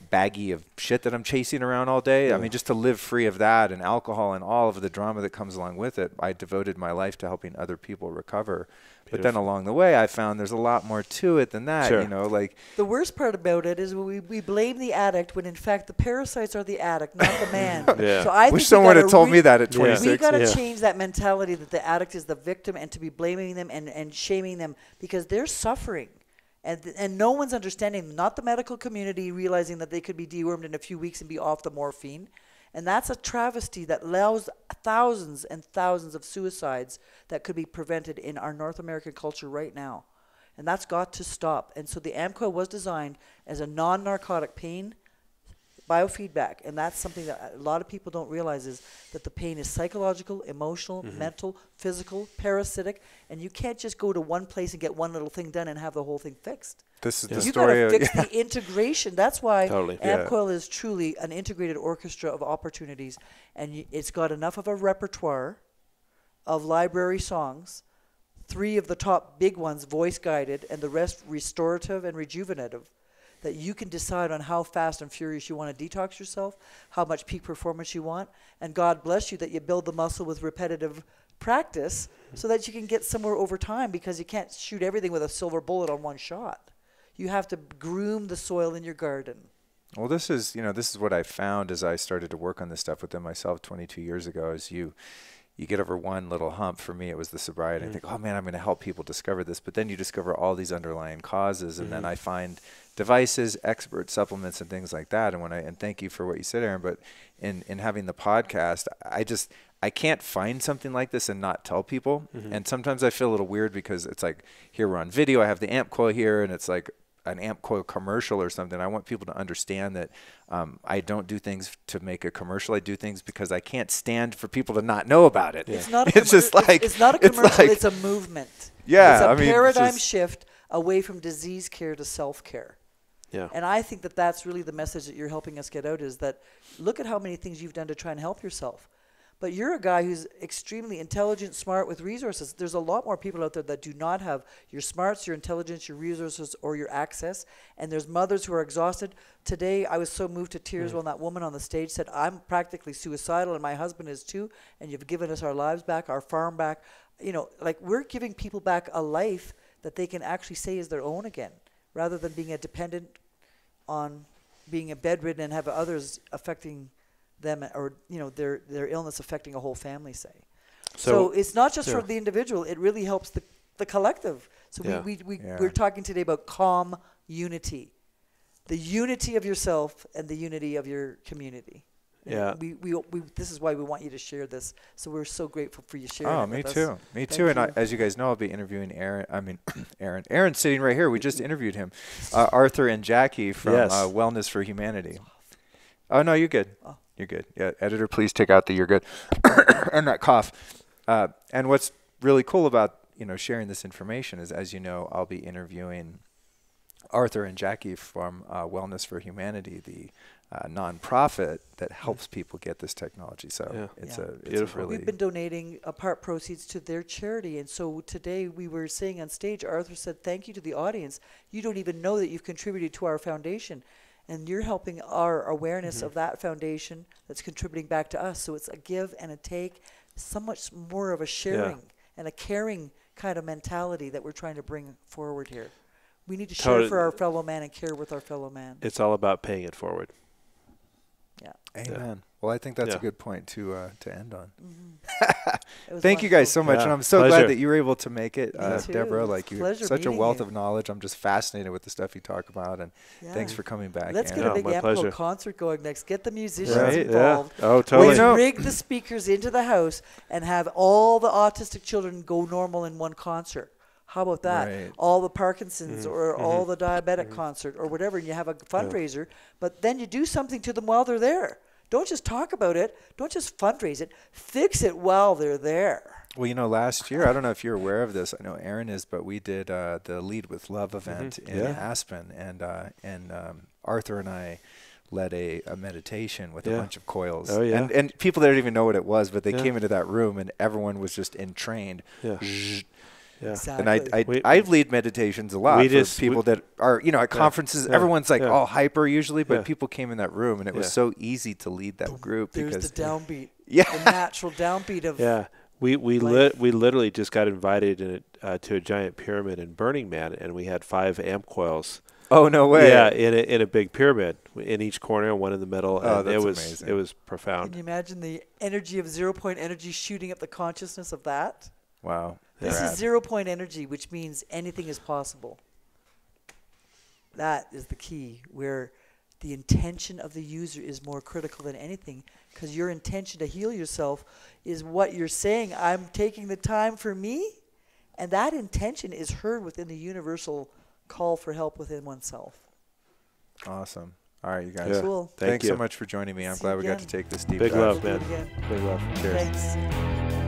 Speaker 1: baggie of shit that I'm chasing around all day. I mean, just to live free of that and alcohol and all of the drama that comes along with it. I devoted my life to helping other people recover. But then along the way, I found there's a lot more to it than that. You know, like
Speaker 2: the worst part about it is we blame the addict when in fact the parasites are the addict, not the man. So I
Speaker 1: wish someone had told me that at 26.
Speaker 2: We got to change that mentality that the addict is the victim, and to be blaming them and shaming them because they're suffering. And no one's understanding, not the medical community realizing that they could be dewormed in a few weeks and be off the morphine. And that's a travesty that allows thousands and thousands of suicides that could be prevented in our North American culture right now. And that's got to stop. And so the Coil was designed as a non-narcotic pain biofeedback. And that's something that a lot of people don't realize, is that the pain is psychological, emotional, mental, physical, parasitic. And you can't just go to one place and get one little thing done and have the whole thing fixed.
Speaker 1: This is the
Speaker 2: You
Speaker 1: story
Speaker 2: got to fix the integration. That's why Coil is truly an integrated orchestra of opportunities, and it's got enough of a repertoire of library songs, 3 of the top big ones voice guided, and the rest restorative and rejuvenative, that you can decide on how fast and furious you want to detox yourself, how much peak performance you want, and God bless you that you build the muscle with repetitive practice so that you can get somewhere over time, because you can't shoot everything with a silver bullet on one shot. You have to groom the soil in your garden.
Speaker 1: Well, this is what I found as I started to work on this stuff within myself 22 years ago, is you get over one little hump. For me, it was the sobriety. I think, oh man, I'm going to help people discover this. But then you discover all these underlying causes, and then I find devices, expert supplements, and things like that. And thank you for what you said, Aaron. But in having the podcast, I can't find something like this and not tell people. And sometimes I feel a little weird because it's like, here we're on video. I have the Coil here, and it's like an Coil commercial or something. I want people to understand that I don't do things to make a commercial. I do things because I can't stand for people to not know about it.
Speaker 2: It's not. It's not a commercial. It's a movement.
Speaker 1: Yeah,
Speaker 2: it's a paradigm shift away from disease care to self care.
Speaker 3: Yeah.
Speaker 2: And I think that that's really the message that you're helping us get out, is that look at how many things you've done to try and help yourself. But you're a guy who's extremely intelligent, smart, with resources. There's a lot more people out there that do not have your smarts, your intelligence, your resources, or your access. And there's mothers who are exhausted. Today, I was so moved to tears when that woman on the stage said, I'm practically suicidal, and my husband is too, and you've given us our lives back, our farm back. You know, like, we're giving people back a life that they can actually say is their own again, rather than being a dependent on being a bedridden and have others affecting them, or their illness affecting a whole family, say. So it's not just for the individual, it really helps the collective. So we're talking today about calm unity, the unity of yourself and the unity of your community.
Speaker 3: Yeah.
Speaker 2: We this is why we want you to share this. So we're so grateful for you sharing it with us.
Speaker 1: Me too. And as you guys know, I'll be interviewing Aaron. Aaron's sitting right here. We just interviewed him. Arthur and Jackie from Wellness for Humanity. Oh, no, you're good. Oh. You're good. Yeah, editor, please take out the "you're good" and that cough. And what's really cool about sharing this information is, as you know, I'll be interviewing Arthur and Jackie from Wellness for Humanity, the nonprofit that helps people get this technology. So it's beautiful.
Speaker 2: We've been donating part proceeds to their charity, and so today we were saying on stage, Arthur said, "Thank you to the audience. You don't even know that you've contributed to our foundation." And you're helping our awareness of that foundation that's contributing back to us. So it's a give and a take, so much more of a sharing and a caring kind of mentality that we're trying to bring forward here. We need to share for our fellow man and care with our fellow man.
Speaker 3: It's all about paying it forward.
Speaker 2: Yeah.
Speaker 1: Amen. Well, I think that's a good point to end on.
Speaker 2: Thank
Speaker 1: you guys so much, and I'm so glad that you were able to make it, Deborah.
Speaker 2: Like, you're
Speaker 1: such a wealth of knowledge. I'm just fascinated with the stuff you talk about, and thanks for coming back.
Speaker 2: Let's get a big Coil concert going next. Get the musicians involved.
Speaker 3: Yeah. Oh, totally.
Speaker 2: Let's rig the speakers into the house and have all the autistic children go normal in one concert. How about that?
Speaker 1: Right.
Speaker 2: All the Parkinson's or all the diabetic concert or whatever, and you have a fundraiser, but then you do something to them while they're there. Don't just talk about it. Don't just fundraise it. Fix it while they're there.
Speaker 1: Well, you know, last year, I don't know if you're aware of this. I know Aaron is, but we did the Lead with Love event in Aspen, and Arthur and I led a meditation with a bunch of coils.
Speaker 3: Oh, yeah.
Speaker 1: And people didn't even know what it was, but they came into that room, and everyone was just entrained.
Speaker 3: Yeah. Yeah.
Speaker 2: Exactly.
Speaker 1: And I lead meditations a lot for people that are, you know, at conferences. Everyone's like all hyper usually, but people came in that room, and it was so easy to lead that group.
Speaker 2: There's
Speaker 1: because
Speaker 2: the downbeat.
Speaker 1: Yeah.
Speaker 2: The natural downbeat of
Speaker 3: We literally just got invited to a giant pyramid in Burning Man, and we had 5 amp coils.
Speaker 1: Oh, no way.
Speaker 3: Yeah, in a big pyramid, in each corner, one in the middle.
Speaker 1: Oh,
Speaker 3: and
Speaker 1: that's
Speaker 3: amazing. It was profound.
Speaker 2: Can you imagine the energy of 0 point energy shooting up the consciousness of that?
Speaker 1: Wow.
Speaker 2: This is 0 point energy, which means anything is possible. That is the key, where the intention of the user is more critical than anything, because your intention to heal yourself is what you're saying. I'm taking the time for me, and that intention is heard within the universal call for help within oneself.
Speaker 1: Awesome. All right, you guys.
Speaker 2: Cool.
Speaker 1: Thanks
Speaker 3: you.
Speaker 1: so much for joining me. I'm
Speaker 2: See
Speaker 1: glad
Speaker 2: you
Speaker 1: we got
Speaker 2: again.
Speaker 1: to take this deep
Speaker 3: Big
Speaker 1: dive.
Speaker 3: love, man.
Speaker 2: Again.
Speaker 3: Big love. Cheers.
Speaker 2: Thanks.